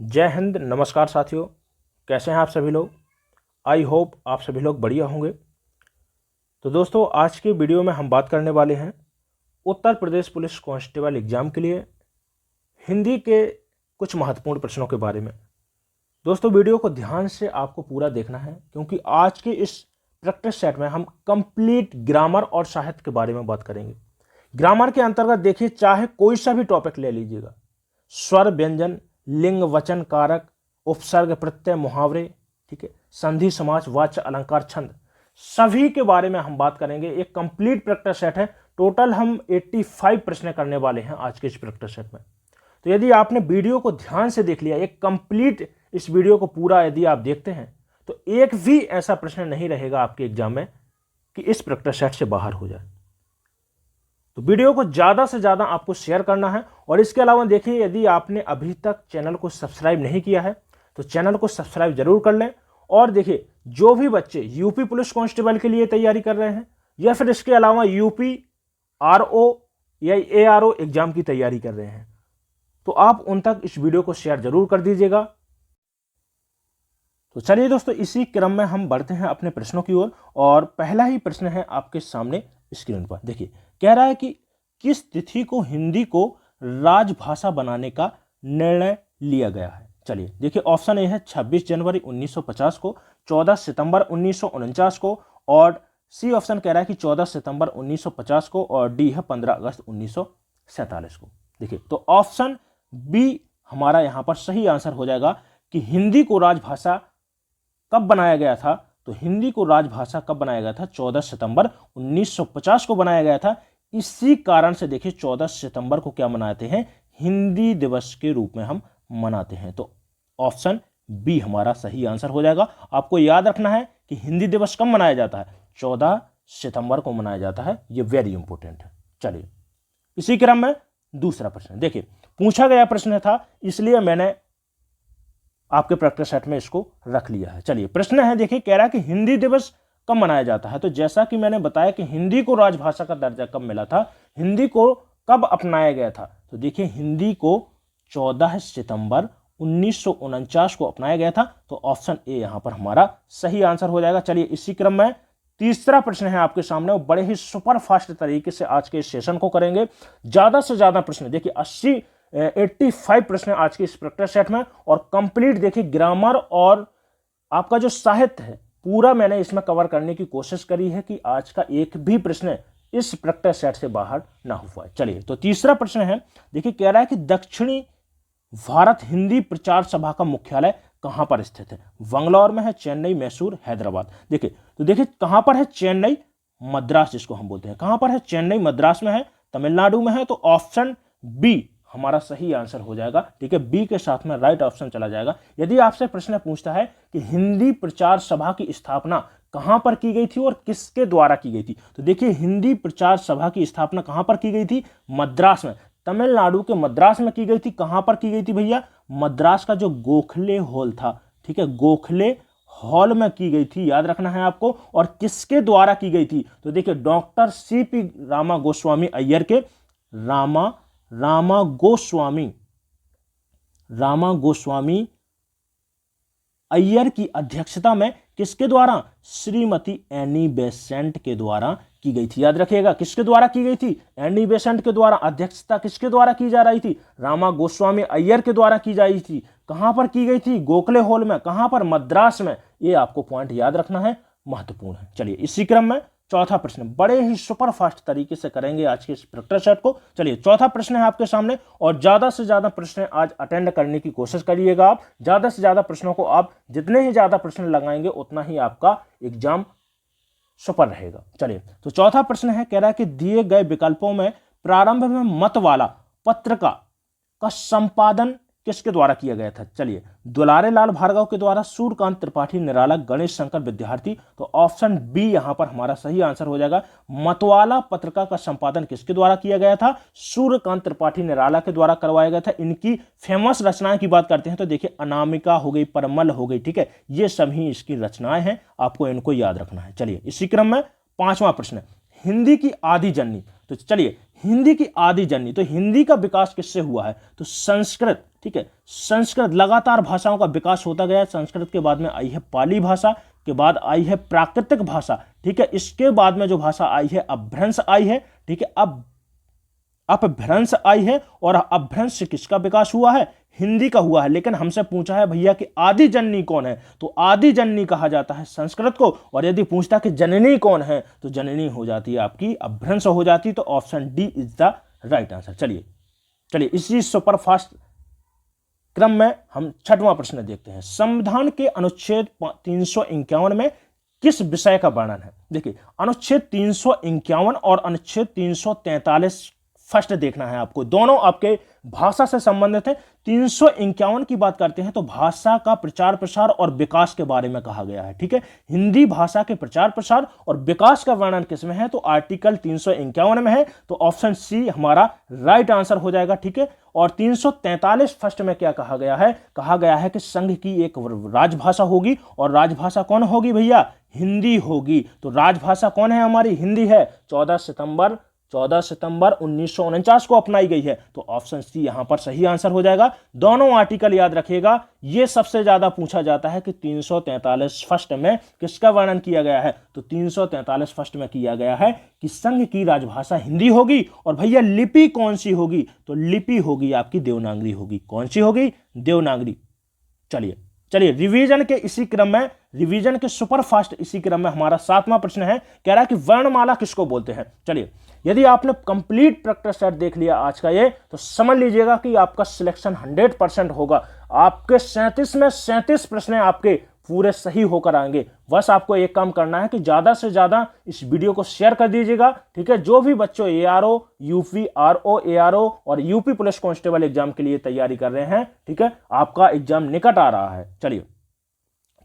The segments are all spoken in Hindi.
जय हिंद। नमस्कार साथियों, कैसे हैं आप सभी लोग। आई होप आप सभी लोग बढ़िया होंगे। तो दोस्तों, आज के वीडियो में हम बात करने वाले हैं Uttar Pradesh police constable exam के लिए हिंदी के कुछ महत्वपूर्ण प्रश्नों के बारे में। दोस्तों, वीडियो को ध्यान से आपको पूरा देखना है, क्योंकि आज के इस प्रैक्टिस सेट में हम कंप्लीट ग्रामर और साहित्य के बारे में बात करेंगे। ग्रामर के अंतर्गत देखिए, चाहे कोई सा भी टॉपिक ले लीजिएगा, स्वर, व्यंजन, लिंग, वचन, कारक, उपसर्ग, प्रत्यय, मुहावरे, ठीक है, संधि, समास, वाच्य, अलंकार, छंद, सभी के बारे में हम बात करेंगे। एक कंप्लीट प्रैक्टिस सेट है। टोटल हम 85 प्रश्न करने वाले हैं आज के इस प्रैक्टिस सेट में। तो यदि आपने वीडियो को ध्यान से देख लिया, एक कंप्लीट इस वीडियो को पूरा यदि आप देखते हैं, तो एक भी ऐसा प्रश्न नहीं रहेगा आपके एग्जाम में कि इस प्रैक्टिस सेट से बाहर हो जाए। तो वीडियो को ज़्यादा से ज़्यादा आपको शेयर करना है। और इसके अलावा देखिए, यदि आपने अभी तक चैनल को सब्सक्राइब नहीं किया है तो चैनल को सब्सक्राइब जरूर कर लें। और देखिए, जो भी बच्चे यूपी पुलिस कांस्टेबल के लिए तैयारी कर रहे हैं या फिर इसके अलावा यूपी आरओ या एआरओ एग्जाम की तैयारी कर रहे हैं, तो आप उन तक इस वीडियो को शेयर जरूर कर दीजिएगा। तो चलिए दोस्तों, इसी क्रम में हम बढ़ते हैं अपने प्रश्नों की ओर। और पहला ही प्रश्न है आपके सामने स्क्रीन पर। देखिए, कह रहा है कि किस तिथि को हिंदी को राजभाषा बनाने का निर्णय लिया गया है। चलिए देखिए, ऑप्शन ए है 26 जनवरी 1950 को, 14 सितंबर 1949 को, और सी ऑप्शन कह रहा है कि 14 सितंबर 1950 को, और डी है 15 अगस्त 1947 को। देखिए, तो ऑप्शन बी हमारा यहां पर सही आंसर हो जाएगा कि हिंदी को राजभाषा कब बनाया गया था। तो हिंदी को राजभाषा कब बनाया गया था? 14 सितंबर 1950 को बनाया गया था। इसी कारण से देखिए, 14 सितंबर को क्या मनाते हैं? हिंदी दिवस के रूप में हम मनाते हैं। तो ऑप्शन बी हमारा सही आंसर हो जाएगा। आपको याद रखना है कि हिंदी दिवस कब मनाया जाता है? 14 सितंबर को मनाया जाता है। यह वेरी इंपॉर्टेंट है। चलिए, इसी क्रम में दूसरा प्रश्न देखिए, पूछा गया प्रश्न था, इसलिए मैंने आपके प्रैक्टिस सेट में इसको रख लिया है। चलिए, प्रश्न है, देखिए, कह रहा है कि हिंदी दिवस कब मनाया जाता है। तो जैसा कि मैंने बताया कि हिंदी को राजभाषा का दर्जा कब मिला था, हिंदी को कब अपनाया गया था, तो देखिए, हिंदी को 14 सितंबर 1949 को अपनाया गया था। तो ऑप्शन ए यहां पर हमारा सही आंसर हो जाएगा। चलिए, इसी क्रम में तीसरा प्रश्न है आपके सामने, और बड़े ही सुपर फास्ट तरीके से आज के इस सेशन को करेंगे। ज्यादा से ज्यादा प्रश्न देखिए, 85 प्रश्न आज के इस प्रैक्टिस सेट में, और कंप्लीट देखिए ग्रामर और आपका जो साहित्य है पूरा मैंने इसमें कवर करने की कोशिश करी है कि आज का एक भी प्रश्न इस प्रैक्टिस सेट से बाहर ना हो पाए। चलिए, तो तीसरा प्रश्न है, देखिए, कह रहा है कि दक्षिणी भारत हिंदी प्रचार सभा का मुख्यालय कहां पर स्थित है। बंगलौर में है, चेन्नई, मैसूर, हैदराबाद। देखिए, तो देखिए कहां पर है? चेन्नई, मद्रास जिसको हम बोलते हैं। कहां पर है? चेन्नई, मद्रास में है, तमिलनाडु में है। तो ऑप्शन बी हमारा सही आंसर हो जाएगा। ठीक है, बी के साथ में राइट ऑप्शन चला जाएगा। यदि आपसे प्रश्न पूछता है कि हिंदी प्रचार सभा की स्थापना कहां पर की गई थी और किसके द्वारा की गई थी, तो देखिए, हिंदी प्रचार सभा की स्थापना कहां पर की गई थी? मद्रास में, तमिलनाडु के मद्रास में की गई थी। कहां पर की गई थी भैया? मद्रास का जो गोखले हॉल था, ठीक है, गोखले हॉल में की गई थी, याद रखना है आपको। और किसके द्वारा की गई थी? तो देखिए, डॉक्टर सीपी रामा गोस्वामी अय्यर के रामा गोस्वामी अय्यर की अध्यक्षता में किसके द्वारा? श्रीमती एनी बेसेंट के द्वारा की गई थी। याद रखिएगा, किसके द्वारा की गई थी? एनी बेसेंट के द्वारा। अध्यक्षता किसके द्वारा की जा रही थी? रामा गोस्वामी अय्यर के द्वारा की जा रही थी। कहां पर की गई थी? गोखले हॉल में। कहां पर? मद्रास में। ये आपको पॉइंट याद रखना है, महत्वपूर्ण है। चलिए, इसी क्रम में चौथा प्रश्न बड़े ही सुपर फास्ट तरीके से करेंगे आज के इस प्रैक्टिस सेट को। चलिए, चौथा प्रश्न है आपके सामने, और ज्यादा से ज्यादा प्रश्न आज अटेंड करने की कोशिश करिएगा। आप ज्यादा से ज्यादा प्रश्नों को, आप जितने ही ज्यादा प्रश्न लगाएंगे उतना ही आपका एग्जाम सुपर रहेगा। चलिए, तो चौथा प्रश्न है, कह रहा है कि दिए गए विकल्पों में प्रारंभ में मत वाला पत्रिका का संपादन किसके द्वारा किया गया था। चलिए, दुलारे लाल भार्गव के द्वारा, सूर्यकांत त्रिपाठी, निराला, गणेश शंकर विद्यार्थी। तो ऑप्शन बी यहां पर हमारा सही आंसर हो जाएगा। मतवाला पत्रिका का संपादन किसके द्वारा किया गया था? सूर्यकांत त्रिपाठी, निराला के द्वारा करवाया गया था। इनकी फेमस रचनाएं की बात करते हैं तो देखिए, अनामिका हो गई, परमल हो गई, ठीक है, ये सभी इसकी रचनाएं हैं, आपको इनको याद रखना है। चलिए, इसी क्रम में पांचवा प्रश्न, हिंदी की आदि जननी। तो चलिए, हिंदी की आदि जननी, तो हिंदी का विकास किससे हुआ है? तो संस्कृत, ठीक है। संस्कृत, लगातार भाषाओं का विकास होता गया। संस्कृत के बाद में आई है पाली भाषा, के बाद आई है प्राकृतिक भाषा, ठीक है। इसके बाद में जो भाषा आई है अपभ्रंश आई है, ठीक है। अब अपभ्रंश आई है, और अपभ्रंश से किसका विकास हुआ है? हिंदी का हुआ है। लेकिन हमसे पूछा है भैया कि आदि जननी कौन है, तो आदि जननी कहा जाता है संस्कृत को। और यदि पूछता कि जननी कौन है, तो जननी हो जाती है आपकी अपभ्रंश हो जाती है। तो option D is the right answer. चलिए इसी सुपरफास्ट क्रम में हम छठवां प्रश्न देखते हैं। संविधान के अनुच्छेद 351 में किस विषय का वर्णन है? देखिए, अनुच्छेद 351 और अनुच्छेद 343 फर्स्ट देखना है आपको, दोनों आपके भाषा से संबंधित है। 351 की बात करते हैं तो भाषा का प्रचार प्रसार और विकास के बारे में कहा गया है, ठीक है। हिंदी भाषा के प्रचार प्रसार और विकास का वर्णन किसमें है? तो आर्टिकल 351 में है। तो ऑप्शन सी हमारा राइट आंसर हो जाएगा, ठीक है। और 343 फर्स्ट में क्या कहा गया है? कहा गया है कि संघ की एक राजभाषा होगी, और राजभाषा कौन होगी भैया? हिंदी होगी। तो राजभाषा कौन है हमारी? हिंदी है। 14 सितंबर 1949 को अपनाई गई है। तो ऑप्शन सी यहां पर सही आंसर हो जाएगा। दोनों आर्टिकल याद रखिएगा, यह सबसे ज्यादा पूछा जाता है कि 343 फर्स्ट में किसका वर्णन किया गया है? तो 343 फर्स्ट में किया गया है कि संघ की राजभाषा हिंदी होगी। और भैया लिपि कौन सी होगी? तो लिपि होगी आपकी देवनागरी होगी। कौन सी होगी? देवनागरी। चलिए रिवीजन के इसी क्रम में, रिवीजन के सुपरफास्ट इसी क्रम में हमारा सातवां प्रश्न है। कह रहा है कि वर्णमाला किसको बोलते हैं? चलिए, यदि आपने कंप्लीट प्रैक्टिस सेट देख लिया आज का ये, तो समझ लीजिएगा कि आपका सिलेक्शन 100% होगा। आपके 37 में 37 प्रश्न आपके पूरे सही होकर आएंगे। बस आपको एक काम करना है कि ज्यादा से ज्यादा इस वीडियो को शेयर कर दीजिएगा, ठीक है। जो भी बच्चों ARO, यूपी RO, ARO और यूपी पुलिस कांस्टेबल एग्जाम के लिए तैयारी कर रहे हैं, ठीक है, आपका एग्जाम निकट आ रहा है। चलिए,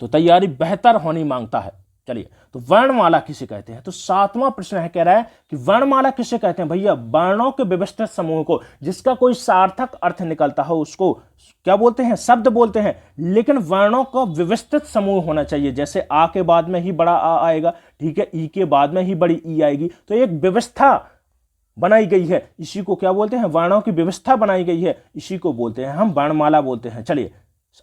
तो तैयारी बेहतर होनी मांगता है। चलिए, तो वर्णमाला किसे कहते हैं? तो सातवां प्रश्न है, कह रहा है कि वर्णमाला किसे कहते हैं? भैया वर्णों के व्यवस्थित समूह को, जिसका कोई सार्थक अर्थ निकलता हो उसको क्या बोलते हैं? शब्द बोलते हैं। लेकिन वर्णों का व्यवस्थित समूह होना चाहिए। जैसे आ के बाद में ही बड़ा आ आएगा, ठीक है, ई के बाद में ही बड़ी ई आएगी। तो एक व्यवस्था बनाई गई है, इसी को क्या बोलते हैं? वर्णों की व्यवस्था बनाई गई है, इसी को बोलते हैं हम वर्णमाला बोलते हैं। चलिए,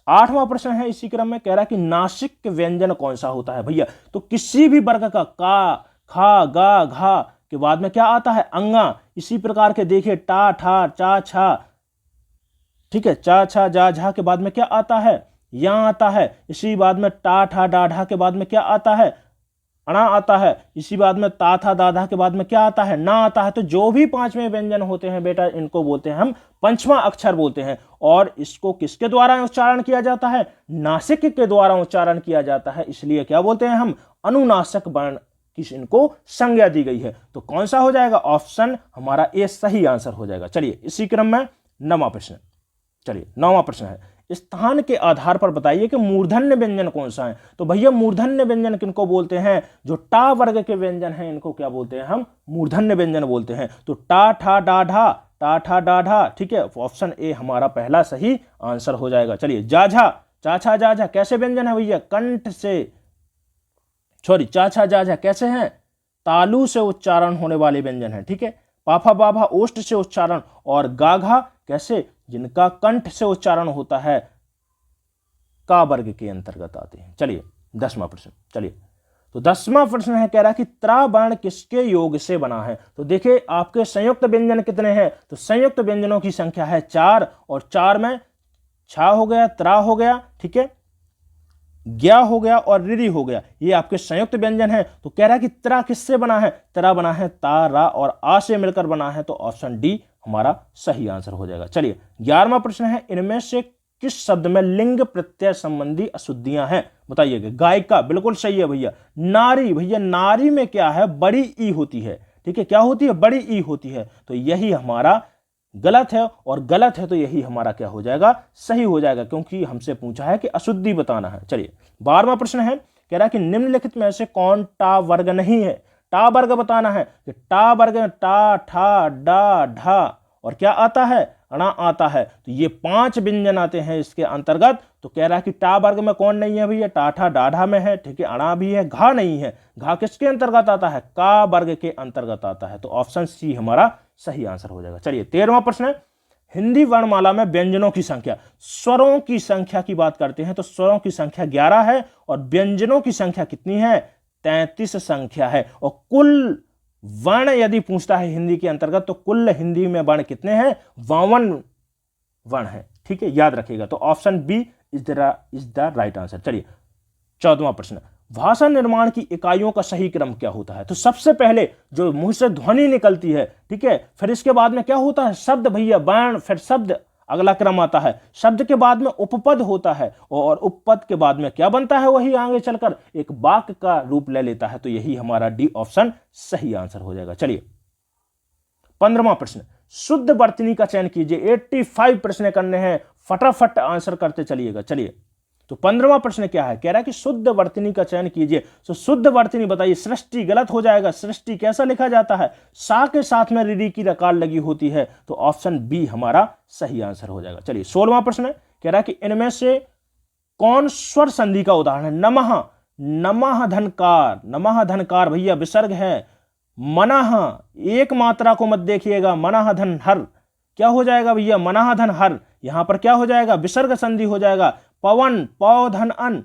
आठवां प्रश्न है इसी क्रम में, कह रहा है कि नासिक व्यंजन कौन सा होता है? भैया, तो किसी भी वर्ग का का, खा, गा, घा के बाद में क्या आता है? अंगा। इसी प्रकार के देखिए टा, ठा, चा, छा, ठीक है, चा, छा, जा, झा के बाद में क्या आता है? या आता है। इसी बाद में टा, ठा, डा, ढा के बाद में क्या आता है? अणा आता है। इसी बाद में ता, था, दाधा के बाद में क्या आता है? ना आता है। तो जो भी पांचवें व्यंजन होते हैं बेटा, इनको बोलते हैं हम पंचमा अक्षर बोलते हैं। और इसको किसके द्वारा उच्चारण किया जाता है? नासिक के द्वारा उच्चारण किया जाता है, इसलिए क्या बोलते हैं हम? अनुनासिक वर्ण की इनको संज्ञा दी गई है। तो कौन सा हो जाएगा? ऑप्शन हमारा ए सही आंसर हो जाएगा। चलिए, इसी क्रम में नौवां प्रश्न। चलिए, नौवां प्रश्न है, स्थान के आधार पर बताइए कि मूर्धन्य व्यंजन कौन सा है? तो भैया मूर्धन्य व्यंजन किनको बोलते हैं? जो टा वर्ग के व्यंजन हैं इनको क्या बोलते हैं हम? मूर्धन्य व्यंजन बोलते हैं। तो टा, ठा, डा, ढा, टा, ठा, डा, ढा, ठीक है, ऑप्शन ए हमारा पहला सही आंसर हो जाएगा। चलिए, जा, झा, चा, छा, जा, झा कैसे व्यंजन है भैया? कंठ से, सॉरी, चा, छा, जा, झा कैसे हैं? तालु से उच्चारण होने वाले व्यंजन है, ठीक है। पाफा, बाभा ओष्ठ से उच्चारण, और गाघा कैसे? जिनका कंठ से उच्चारण होता है, का वर्ग के अंतर्गत आते हैं। चलिए, 10वां प्रश्न। चलिए, तो 10वां प्रश्न है, कह रहा है कि त्रा वर्ण किसके योग से बना है? तो देखिए आपके संयुक्त व्यंजन कितने हैं? तो संयुक्त व्यंजनों की संख्या है 4, और 4 में छा हो गया, त्रा हो गया, ठीक है, ज्ञा हो गया और रिरी हो गया, ये आपके संयुक्त व्यंजन है। तो कह रहा है कि त्रा किससे बना है? त्रा बना है ता, रा और आ से मिलकर बना है। तो ऑप्शन डी हमारा सही आंसर हो जाएगा। चलिए, 11वां प्रश्न है, इनमें से किस शब्द में लिंग प्रत्यय संबंधी अशुद्धियां हैं? बताइएगा। गायिका, बिल्कुल सही है भैया। नारी, भैया नारी में क्या है? बड़ी ई होती है, ठीक है, क्या होती है? बड़ी ई होती है। तो यही हमारा गलत है, और गलत है तो यही हमारा क्या हो जाएगा? सही हो जाएगा, क्योंकि हमसे पूछा है कि अशुद्धि बताना है। चलिए, 12वां प्रश्न है, कह रहा है कि निम्नलिखित में से कौन टा वर्ग नहीं है? टा वर्ग बताना है कि टा वर्ग में टा, ठा, डा, ढा और क्या आता है? अणा आता है। तो ये 5 व्यंजन आते हैं इसके अंतर्गत। तो कह रहा है कि टा वर्ग में कौन नहीं है भैया? टा, ठा, डाढ़ा में है, ठीक है, अणा भी है, घा नहीं है। घा किसके अंतर्गत आता है? का वर्ग के अंतर्गत आता है। तो ऑप्शन सी हमारा सही आंसर हो जाएगा। चलिए, 13वां प्रश्न है, हिंदी वर्णमाला में व्यंजनों की संख्या, स्वरों की संख्या की बात करते हैं तो स्वरों की संख्या 11 है और व्यंजनों की संख्या कितनी है? 33 संख्या है। और कुल वर्ण यदि पूछता है हिंदी के अंतर्गत तो कुल हिंदी में वर्ण कितने हैं? 52 वर्ण है। ठीक है, याद रखिएगा। तो option B is the right answer. चलिए 14वां प्रश्न, भाषा निर्माण की इकाइयों का सही क्रम क्या होता है? तो सबसे पहले जो मुंह से ध्वनि निकलती है, ठीक है, फिर इसके बाद में क्या होता है? शब्द भैया, वर्ण, फिर शब्द, अगला क्रम आता है। शब्द के बाद में उपपद होता है और उपपद के बाद में क्या बनता है? वही आगे चलकर एक वाक्य का रूप ले लेता है। तो यही हमारा डी ऑप्शन सही आंसर हो जाएगा। चलिए 15वां प्रश्न, शुद्ध वर्तनी का चयन कीजिए। 85 प्रश्न करने हैं, फटाफट आंसर करते चलिएगा। चलिए तो 15वां प्रश्न क्या है? कह रहा है कि शुद्ध वर्तनी का चयन कीजिए। तो शुद्ध वर्तनी बताइए। सृष्टि गलत हो जाएगा। सृष्टि कैसा लिखा जाता है? सा के साथ में रीडी की रकार लगी होती है। तो ऑप्शन बी हमारा सही आंसर हो जाएगा। चलिए 16वां प्रश्न कह रहा है कि इनमें से कौन स्वर संधि का उदाहरण है? नमः, नमः धनकार, नमः धनकार भैया विसर्ग है। मनः, एक मात्रा को मत देखिएगा, मनः धन हर, क्या हो जाएगा भैया? मनः धन हर, यहां पर क्या हो जाएगा? विसर्ग संधि हो जाएगा। पवन, पौधन अन,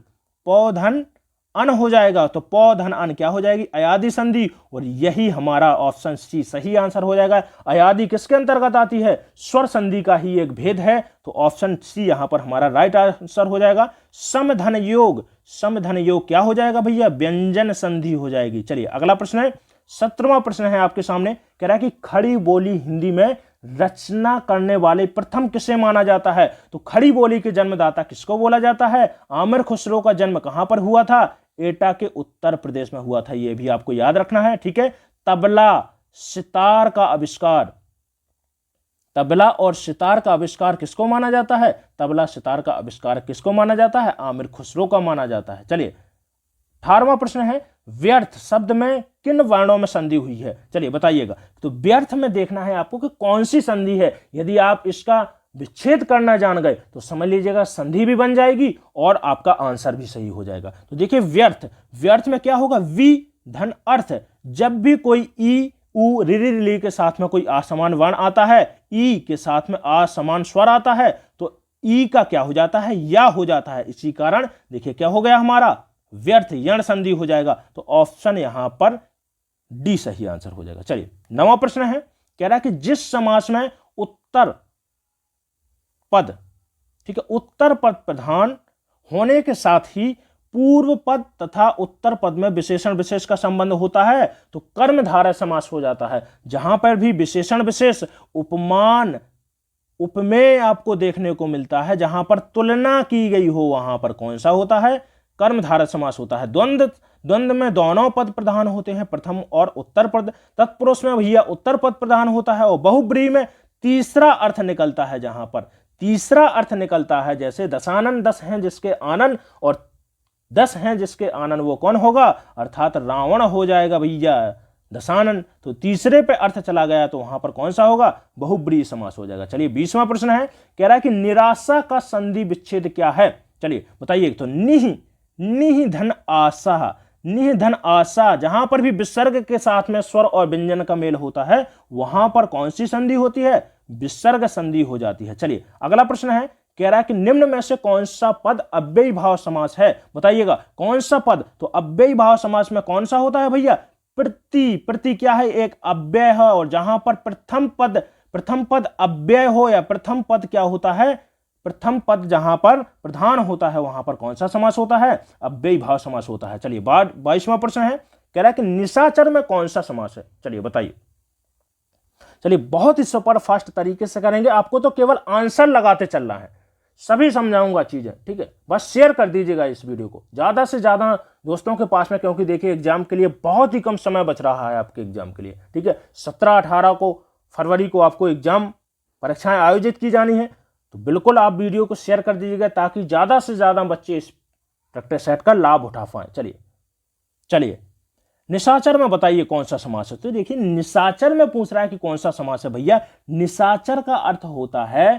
पौधन अन हो जाएगा। तो पौधन अन क्या हो जाएगी? अयादि संधि। और यही हमारा ऑप्शन सी सही आंसर हो जाएगा। अयादि किसके अंतर्गत आती है? स्वर संधि का ही एक भेद है। तो ऑप्शन सी यहां पर हमारा राइट आंसर हो जाएगा। समधन योग, समधन योग क्या हो जाएगा भैया? व्यंजन संधि हो जाएगी। चलिए अगला प्रश्न है, 17वां प्रश्न है आपके सामने। कह रहा है कि खड़ी बोली हिंदी में रचना करने वाले प्रथम किसे माना जाता है? तो खड़ी बोली के जन्मदाता किसको बोला जाता है? आमिर खुसरो का जन्म कहां पर हुआ था? एटा के उत्तर प्रदेश में हुआ था। यह भी आपको याद रखना है। ठीक है, तबला सितार का आविष्कार, तबला और सितार का आविष्कार किसको माना जाता है? तबला सितार का आविष्कार किसको माना जाता है? आमिर खुसरो का माना जाता है। चलिए 18वां प्रश्न है, व्यर्थ शब्द में किन वर्णों में संधि हुई है? चलिए बताइएगा। तो व्यर्थ में देखना है आपको कि कौन सी संधि है। यदि आप इसका विच्छेद करना जान गए तो समझ लीजिएगा संधि भी बन जाएगी और आपका आंसर भी सही हो जाएगा। तो देखिए व्यर्थ, व्यर्थ में क्या होगा? वी धन अर्थ। जब भी कोई ई उ रि रि ली के साथ में कोई असमान वर्ण आता है, ई के साथ में असमान स्वर आता है, तो ई का क्या हो जाता है? या हो जाता है। इसी कारण देखिए क्या हो गया हमारा? व्यर्थ, यण संधि हो जाएगा। तो ऑप्शन यहां पर डी सही आंसर हो जाएगा। चलिए 9वां प्रश्न है, कह रहा है कि जिस समास में उत्तर पद, ठीक है, उत्तर पद प्रधान होने के साथ ही पूर्व पद तथा उत्तर पद में विशेषण विशेष का संबंध होता है तो कर्मधारय समास हो जाता है। जहां पर भी विशेषण विशेष, उपमान, उपमेय आपको देखने को मिलता है, जहां पर तुलना की गई हो, वहां पर कौन सा होता है? कर्मधारय समास होता है। द्वंद्व, द्वंद्व में दोनों पद प्रधान होते हैं, प्रथम और उत्तर पद। तत्पुरुष में भैया उत्तर पद प्रधान होता है और बहुब्रीहि में तीसरा अर्थ निकलता है। जहां पर तीसरा अर्थ निकलता है, जैसे दशानन, 10 हैं जिसके आनन, और 10 हैं जिसके आनन, वो कौन होगा? अर्थात रावण हो जाएगा भैया दशानन। तो तीसरे पे अर्थ चला गया तो वहां पर कौन सा होगा? बहुब्रीहि समास हो जाएगा। चलिए 20वां प्रश्न है, कह रहा है कि निराशा का संधि विच्छेद क्या है? चलिए बताइए। तो निहि, निहि धन आशा, निहि धन आशा, जहां पर भी विसर्ग के साथ में स्वर और व्यंजन का मेल होता है वहां पर कौन सी संधि होती है? विसर्ग संधि हो जाती है। चलिए अगला प्रश्न है, कह रहा है कि निम्न में से कौन सा पद अव्ययी भाव समास है? बताइएगा कौन सा पद? तो अव्ययी भाव समास में कौन सा होता है भैया? प्रति, प्रति क्या है? एक अव्यय है। और जहां पर प्रथम पद अव्यय हो या प्रथम पद क्या होता है? प्रथम पद जहां पर प्रधान होता है वहां पर कौन सा समास होता है? अव्ययी भाव समास होता है। चलिए 22वां प्रश्न है, कह रहा है कि निशाचर में कौन सा समास है? चलिए बताइए। चलिए बहुत ही सुपर फास्ट तरीके से करेंगे, आपको तो केवल आंसर लगाते चलना है, सभी समझाऊंगा चीजें। ठीक है, बस शेयर कर दीजिएगा इस वीडियो को ज्यादा से ज्यादा दोस्तों के पास में, क्योंकि देखिए एग्जाम के लिए बहुत ही कम समय बच रहा है आपके एग्जाम के लिए। ठीक है, 17-18 को फरवरी को आपको एग्जाम परीक्षाएं आयोजित की जानी है। तो बिल्कुल आप वीडियो को शेयर कर दीजिएगा ताकि ज्यादा से ज्यादा बच्चे इस प्रैक्टिस सेट का लाभ उठा पाएं। चलिए निशाचर में बताइए कौन सा समास है? तो देखिए निशाचर में पूछ रहा है कि कौन सा समास है भैया। निशाचर का अर्थ होता है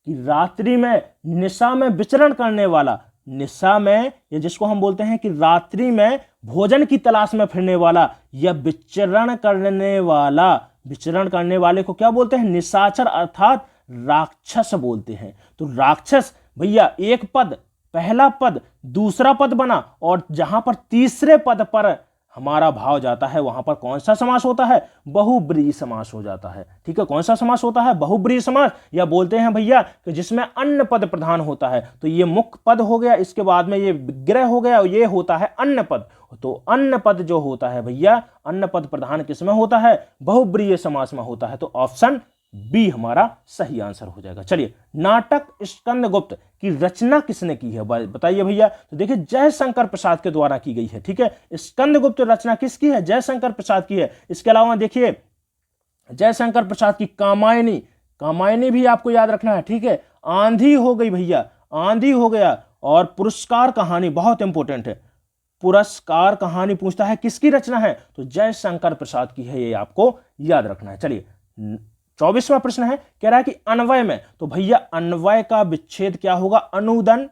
कि रात्रि में, निशा में विचरण करने वाला, निशा में, या जिसको हम बोलते हैं कि रात्रि में भोजन की तलाश में फिरने वाला या विचरण करने वाला, विचरण करने वाले को क्या बोलते हैं? निशाचर। अर्थात राक्षस बोलते हैं। तो राक्षस भैया एक पद, पहला पद, दूसरा पद बना, और जहां पर तीसरे पद पर हमारा भाव जाता है वहां पर कौन सा समास होता है? बहुब्रीहि समास हो जाता है। ठीक है, कौन सा समास होता है? बहुब्रीहि समास, या बोलते हैं भैया कि जिसमें अन्य पद प्रधान होता है। तो ये मुख्य पद हो गया, इसके बाद में ये विग्रह हो गया, और ये होता है अन्य पद। तो अन्य पद जो होता है भैया, अन्य पद प्रधान किसमें होता है? बहुब्रीहि समास में होता है। तो ऑप्शन बी हमारा सही आंसर हो जाएगा। चलिए, नाटक स्कंदगुप्त की रचना किसने की है बताइए भैया। तो देखिए, जयशंकर प्रसाद के द्वारा की गई है। ठीक है, स्कंदगुप्त रचना किसकी है? जयशंकर प्रसाद की है। इसके अलावा देखिए, जयशंकर प्रसाद की कामायनी, कामायनी भी आपको याद रखना है। ठीक है, आंधी हो गई भैया, आंधी हो गया, और पुरस्कार कहानी बहुत इंपॉर्टेंट है। पुरस्कार कहानी पूछता है किसकी रचना है? तो जयशंकर प्रसाद की है, ये आपको याद रखना है। चलिए, 24वां प्रश्न है, कह रहा है कि अन्वय में, तो भैया अन्वय का विच्छेद क्या होगा? अनुधन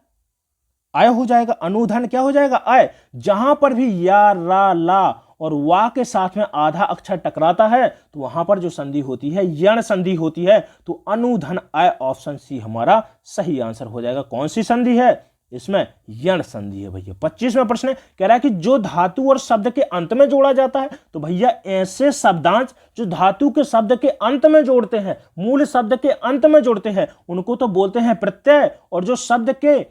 आय हो जाएगा। अनुधन क्या हो जाएगा? आय। जहां पर भी या, रा, ला और वा के साथ में आधा अक्षर टकराता है तो वहां पर जो संधि होती है यण संधि होती है। तो अनुधन आय, ऑप्शन सी हमारा सही आंसर हो जाएगा। कौन सी संधि है इसमें? यण संधि है भैया। 25वां प्रश्न है, कह रहा है कि जो धातु और शब्द के अंत में जोड़ा जाता है, तो भैया ऐसे शब्दांश जो धातु के शब्द के अंत में जोड़ते हैं, मूल शब्द के अंत में जोड़ते हैं, उनको तो बोलते हैं प्रत्यय, और जो शब्द के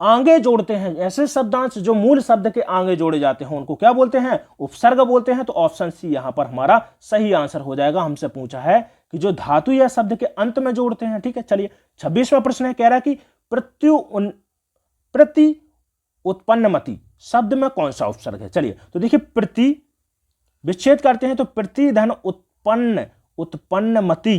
आगे जोड़ते हैं, ऐसे शब्दांश जो मूल शब्द के आगे जोड़े जाते हैं, उनको क्या बोलते हैं? उपसर्ग बोलते हैं। तो ऑप्शन सी यहां पर हमारा सही आंसर हो जाएगा। हमसे पूछा है कि जो धातु या शब्द के अंत में जोड़ते हैं। ठीक है, चलिए, 26वां प्रश्न है, कह रहा है कि प्रति उत्पन्नमति शब्द में कौन सा उपसर्ग है? चलिए, तो देखिए, प्रति विच्छेद करते हैं तो प्रति धन उत्पन्न, उत्पन्नमति,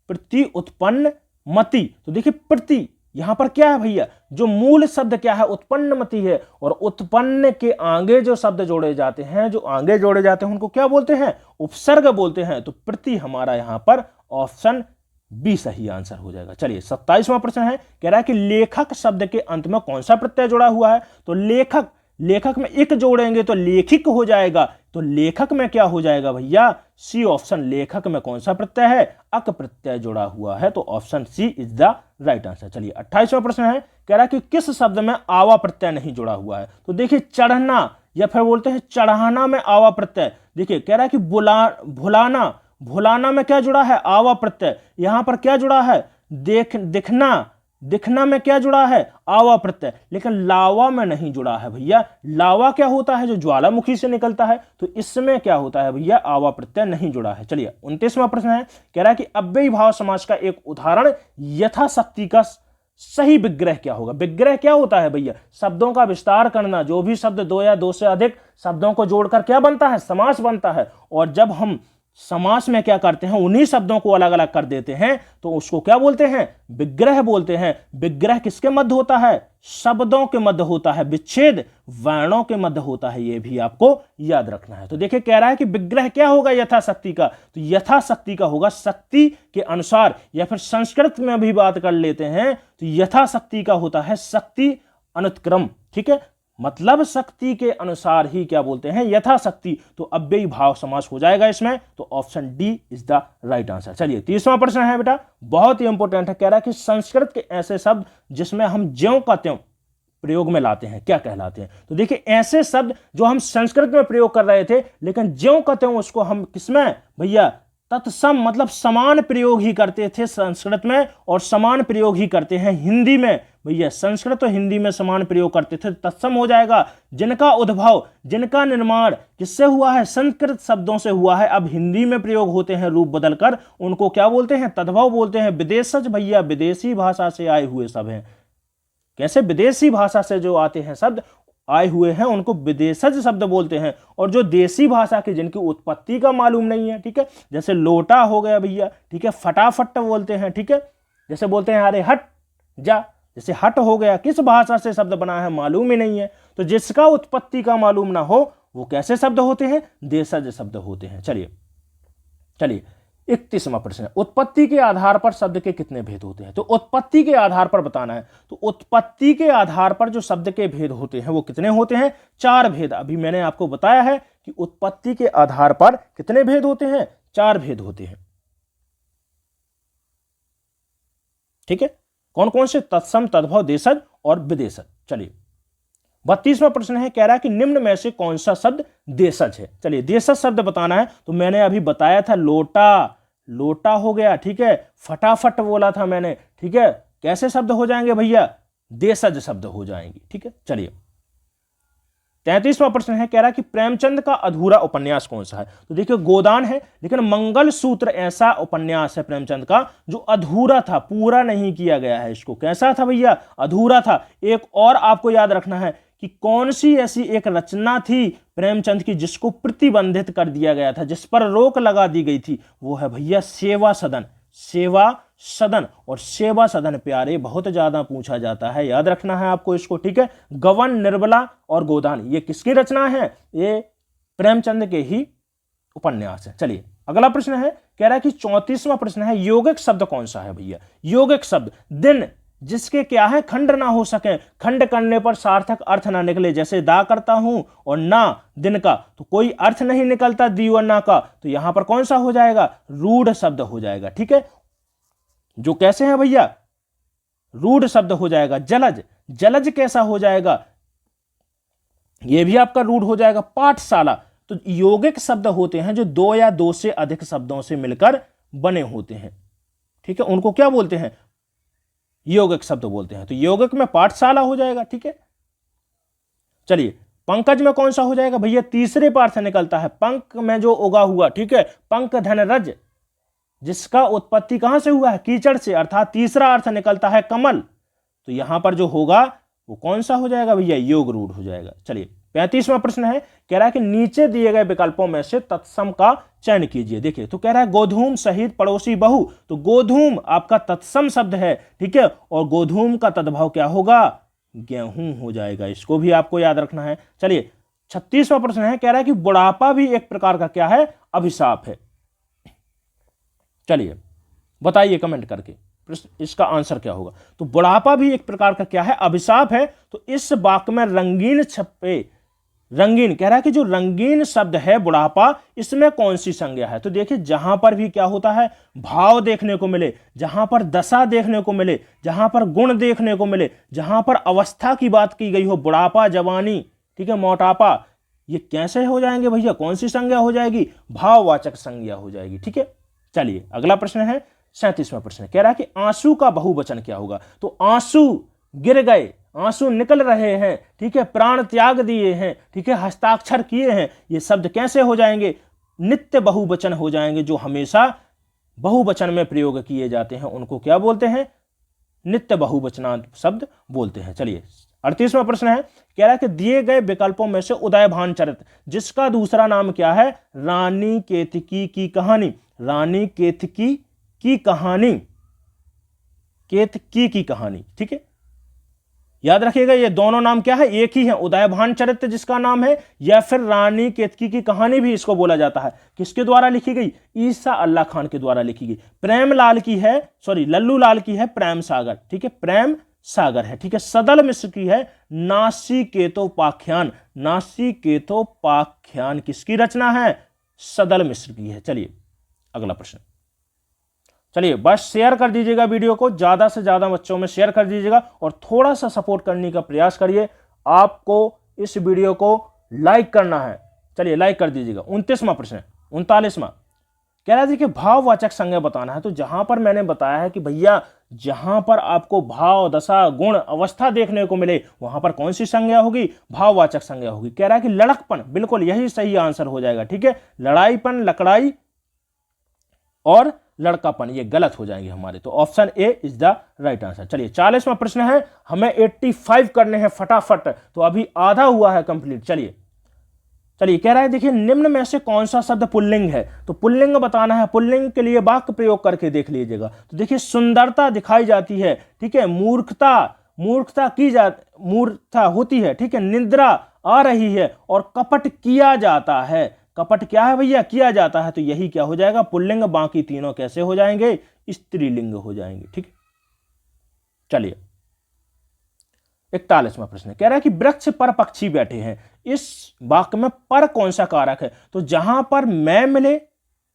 प्रति उत्पन्नमति। तो देखिए, प्रति यहां पर क्या है भैया? जो मूल शब्द क्या है? उत्पन्नमति है, और उत्पन्न के आगे जो शब्द जोड़े जाते हैं, जो आगे जोड़े जाते हैं, उनको क्या बोलते हैं? उपसर्ग बोलते हैं। तो प्रति हमारा यहां पर ऑप्शन बी सही आंसर हो जाएगा। चलिए, 27वां प्रश्न है, कह रहा है कि लेखक शब्द के अंत में कौन सा प्रत्यय जुड़ा हुआ है? तो लेखक, लेखक में एक जोड़ेंगे तो लेखिक हो जाएगा। तो लेखक में क्या हो जाएगा भैया? C option. लेखक में कौन सा प्रत्यय है? अक प्रत्यय जुड़ा हुआ है। तो option C is the right answer. चलिए, 28वां प्रश्न है, कह रहा है कि किस शब्द में आवा प्रत्यय नहीं जुड़ा हुआ है? तो देखिए, चढ़ना, या फिर बोलते हैं चढ़ाना में आवा प्रत्यय। देखिए, कह रहा है कि भुलाना, भुलाना में क्या जुड़ा है? आवा प्रत्यय। यहां पर क्या जुड़ा है? दिखना, दिखना में क्या जुड़ा है? आवा प्रत्यय। लेकिन लावा में नहीं जुड़ा है भैया। लावा क्या होता है? जो ज्वालामुखी से निकलता है। तो इसमें क्या होता है भैया? आवा प्रत्यय नहीं जुड़ा है। चलिए, 29वां प्रश्न है, कह रहा है कि अव्ययी भाव समास का एक उदाहरण यथाशक्ति का सही विग्रह क्या होगा? विग्रह क्या होता है भैया? शब्दों का विस्तार करना। जो भी शब्द दो या दो से अधिक शब्दों को जोड़कर क्या बनता है? समास बनता है। और जब हम समास में क्या करते हैं? उन्हीं शब्दों को अलग अलग कर देते हैं, तो उसको क्या बोलते हैं? विग्रह बोलते हैं। विग्रह किसके मध्य होता है? शब्दों के मध्य होता है। विच्छेद वर्णों के मध्य होता है। यह भी आपको याद रखना है। तो देखिए, कह रहा है कि विग्रह क्या होगा यथाशक्ति का? तो यथाशक्ति का होगा शक्ति के अनुसार, या फिर संस्कृत में भी बात कर लेते हैं तो यथाशक्ति का होता है शक्ति अनुत्क्रम। ठीक है, मतलब शक्ति के अनुसार ही क्या बोलते हैं? यथाशक्ति। तो अव्ययी भाव समास हो जाएगा इसमें। तो option D is the right answer. चलिए, 30वां प्रश्न है बेटा, बहुत ही इंपॉर्टेंट है। कह रहा है कि संस्कृत के ऐसे शब्द जिसमें हम ज्यों का त्यों प्रयोग में लाते हैं क्या कहलाते हैं? तो देखिए, ऐसे शब्द जो हम संस्कृत में प्रयोग कर रहे थे, लेकिन ज्यों का त्यों उसको हम किसमें भैया? तत्सम, मतलब समान प्रयोग ही करते थे संस्कृत में, और समान प्रयोग ही करते हैं हिंदी में भैया। संस्कृत और हिंदी में समान प्रयोग करते थे, तत्सम हो जाएगा। जिनका उद्भव, जिनका निर्माण किससे हुआ है? संस्कृत शब्दों से हुआ है, अब हिंदी में प्रयोग होते हैं रूप बदलकर, उनको क्या बोलते हैं? तद्भव बोलते हैं। विदेशज भैया, विदेशी भाषा से आए हुए सब हैं। कैसे? विदेशी भाषा से जो आते हैं शब्द आए हुए हैं उनको विदेशज शब्द बोलते हैं। और जो देसी भाषा की जिनकी उत्पत्ति का मालूम नहीं है, ठीक है, जैसे लोटा हो गया भैया, ठीक है, फटाफट बोलते हैं। ठीक है, जैसे बोलते हैं अरे हट जा, जैसे हट हो गया, किस भाषा से शब्द बना है मालूम ही नहीं है। तो जिसका उत्पत्ति का मालूम ना हो वो कैसे शब्द होते हैं? देशज शब्द होते हैं। चलिए चलिए, 31वां प्रश्न है, उत्पत्ति के आधार पर शब्द के कितने भेद होते हैं? तो उत्पत्ति के आधार पर बताना है। तो उत्पत्ति के आधार पर जो शब्द के भेद होते हैं वो कितने होते हैं? 4 भेद। अभी मैंने आपको बताया है कि उत्पत्ति के आधार पर कितने भेद होते हैं? 4 भेद होते हैं। ठीक है, कौन कौन से तत्सम, तद्भव, देशज और विदेशज। चलिए 32वां प्रश्न है, कह रहा है कि निम्न में से कौन सा शब्द देशज है। चलिए देशज शब्द बताना है, तो मैंने अभी बताया था लोटा, लोटा हो गया, ठीक है, फटाफट बोला था मैंने, ठीक है, कैसे शब्द हो जाएंगे भैया, देशज शब्द हो जाएंगे, ठीक है। चलिए 33वां प्रश्न है, कह रहा है कि प्रेमचंद का अधूरा उपन्यास कौन सा है। तो देखिए गोदान है, लेकिन मंगलसूत्र ऐसा उपन्यास है प्रेमचंद का जो अधूरा था, पूरा नहीं किया गया है इसको। कैसा था भैया, अधूरा था। एक और आपको याद रखना है कि कौन सी ऐसी एक रचना थी प्रेमचंद की जिसको प्रतिबंधित कर दिया गया था, जिस पर रोक लगा दी गई थी, वो है भैया सेवा सदन। सेवा सदन, और सेवा सदन प्यारे बहुत ज्यादा पूछा जाता है, याद रखना है आपको इसको, ठीक है। गवन, निर्बला और गोदान ये किसकी रचना है, ये प्रेमचंद के ही उपन्यास है। चलिए अगला प्रश्न है, कह रहा है कि 34वां प्रश्न है, यौगिक शब्द कौन सा है भैया। यौगिक शब्द, दिन जिसके क्या है, खंड ना हो सके, खंड करने पर सार्थक अर्थ ना निकले, जैसे दा करता हूं और ना दिन का, तो कोई अर्थ नहीं निकलता दी और ना का, तो यहां पर कौन सा हो जाएगा, रूढ़ शब्द हो जाएगा, ठीक है। जो कैसे हैं भैया, रूढ़ शब्द हो जाएगा। जलज, जलज कैसा हो जाएगा, यह भी आपका रूढ़ हो जाएगा। पाठशाला, तो यौगिक शब्द होते हैं जो दो या दो से अधिक शब्दों से मिलकर बने होते हैं, ठीक है, उनको क्या बोलते हैं, यौगिक शब्द बोलते हैं। तो यौगिक में पाठशाला हो जाएगा, ठीक है। चलिए पंकज में कौन सा हो जाएगा भैया, तीसरे पार्ट से निकलता है, पंक में जो उगा हुआ, ठीक है, पंक धनरज, जिसका उत्पत्ति कहां से हुआ है, कीचड़ से, अर्थात तीसरा अर्थ निकलता है कमल, तो यहां पर जो होगा वो कौन सा हो जाएगा भैया, योग रूढ़ हो जाएगा। चलिए 35वां प्रश्न है, कह रहा है कि नीचे दिए गए विकल्पों में से तत्सम का चयन कीजिए। देखिए तो कह रहा है गोधूम सहित पड़ोसी बहू, तो गोधूम आपका तत्सम शब्द है, ठीक है, और गोधूम का तद्भव क्या होगा, गेहूं हो जाएगा, इसको भी आपको याद रखना है। चलिए 36वां प्रश्न है, कह रहा है कि बुढ़ापा भी एक प्रकार का क्या है, अभिशाप है। चलिए बताइए कमेंट करके इसका आंसर क्या होगा। तो बुढ़ापा भी एक प्रकार का क्या है, अभिशाप है। तो इस वाक्य में रंगीन छप्पे, रंगीन कह रहा है कि जो रंगीन शब्द है बुढ़ापा, इसमें कौन सी संज्ञा है। तो देखिए जहां पर भी क्या होता है, भाव देखने को मिले, जहां पर दशा देखने को मिले, जहां पर गुण देखने को मिले, जहां पर अवस्था की बात की गई हो, बुढ़ापा, जवानी, ठीक है, मोटापा, ये कैसे हो जाएंगे भैया, कौन सी संज्ञा हो जाएगी, भाववाचक संज्ञा हो जाएगी, ठीक है। चलिए अगला प्रश्न है 37वां प्रश्न, कह रहा है कि आंसू का बहुवचन क्या होगा। तो आंसू गिर गए, आंसू निकल रहे हैं, ठीक है, प्राण त्याग दिए हैं, ठीक है, हस्ताक्षर किए हैं, ये शब्द कैसे हो जाएंगे, नित्य बहुवचन हो जाएंगे। जो हमेशा बहुवचन में प्रयोग किए जाते हैं उनको क्या बोलते हैं, नित्य बहुवचनांत शब्द बोलते हैं। चलिए 38वां प्रश्न है, कह रहा है कि दिए गए विकल्पों में से उदयभान चरित्र, जिसका दूसरा नाम क्या है, रानी केतकी की कहानी, रानी केतकी की कहानी, केतकी की कहानी, ठीक है, याद रखिएगा ये दोनों नाम क्या है, एक ही है, उदयभान चरित्र जिसका नाम है, या फिर रानी केतकी की कहानी भी इसको बोला जाता है। किसके द्वारा लिखी गई, ईसा अल्लाह खान के द्वारा लिखी गई। प्रेमलाल की है, सॉरी लल्लू लाल की है प्रेम सागर, ठीक है, प्रेम सागर है, ठीक है। सदल मिश्र की है नासिकेतोपाख्यान, नासिकेतोपाख्यान किसकी रचना है, सदल मिश्र की है। चलिए अगला प्रश्न, चलिए बस शेयर कर दीजिएगा वीडियो को, ज्यादा से ज्यादा बच्चों में शेयर कर दीजिएगा और थोड़ा सा सपोर्ट करने का प्रयास करिए। आपको इस वीडियो को लाइक करना है, चलिए लाइक कर दीजिएगा। 29वां प्रश्न, 39वां, कह रहा है कि भाववाचक संज्ञा बताना है। तो जहां पर मैंने बताया है कि भैया जहां पर आपको भाव, दशा, गुण, अवस्था देखने को मिले वहां पर कौन सी संज्ञा होगी, भाववाचक संज्ञा होगी। कह रहा है कि लड़कपन, बिल्कुल यही सही आंसर हो जाएगा, ठीक है, लड़ाईपन, लकड़ाई और लड़कापन ये गलत हो जाएंगे हमारे, तो option A is the right answer. चलिए 40वां प्रश्न है, हमें 85 करने हैं फटाफट, तो अभी आधा हुआ है कंप्लीट। चलिए कह रहा है देखिए निम्न में से कौन सा शब्द पुल्लिंग है। तो पुल्लिंग बताना है, पुल्लिंग के लिए वाक्य प्रयोग करके देख लीजिएगा। तो देखिए सुंदरता दिखाई जाती है, ठीक है, मूर्खता होती है, ठीक है, निद्रा आ रही है और कपट किया जाता है। कपट क्या है भैया, किया जाता है, तो यही क्या हो जाएगा, पुल्लिंग। बाकी तीनों कैसे हो जाएंगे, स्त्रीलिंग हो जाएंगे, ठीक। चलिए 41वां प्रश्न, कह रहा है कि वृक्ष पर पक्षी बैठे हैं, इस वाक्य में पर कौन सा कारक है। तो जहां पर मैं मिले,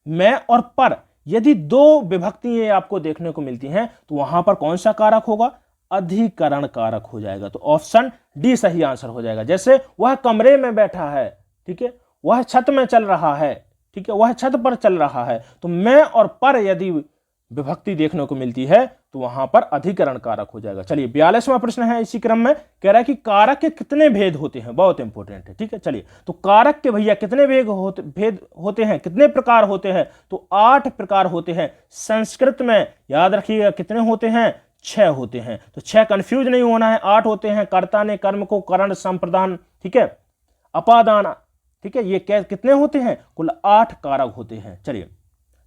मैं और पर यदि दो विभक्ति आपको देखने को मिलती हैं तो वहां पर कौन सा कारक होगा? अधिकरण कारक हो जाएगा। तो ऑप्शन डी सही आंसर हो जाएगा। जैसे वह कमरे में बैठा है, ठीक है, वह छत में चल रहा है, ठीक है, वह छत पर चल रहा है, तो मैं और पर यदि विभक्ति देखने को मिलती है तो वहां पर अधिकरण कारक हो जाएगा। चलिए 42वां प्रश्न है इसी क्रम में, कह रहा है कि कारक के कितने भेद होते हैं? बहुत इंपॉर्टेंट है, ठीक है। चलिए, तो कारक के भैया कितने भेद होते हैं, कितने प्रकार होते हैं? तो 8 प्रकार होते हैं। संस्कृत में याद रखिएगा कितने होते हैं? 6 होते हैं। तो 6 कंफ्यूज नहीं होना है, 8 होते हैं। कर्ता ने कर्म को करण संप्रदान, ठीक है, अपादान, ठीक है, ये कितने होते हैं? कुल 8 कारक होते हैं। चलिए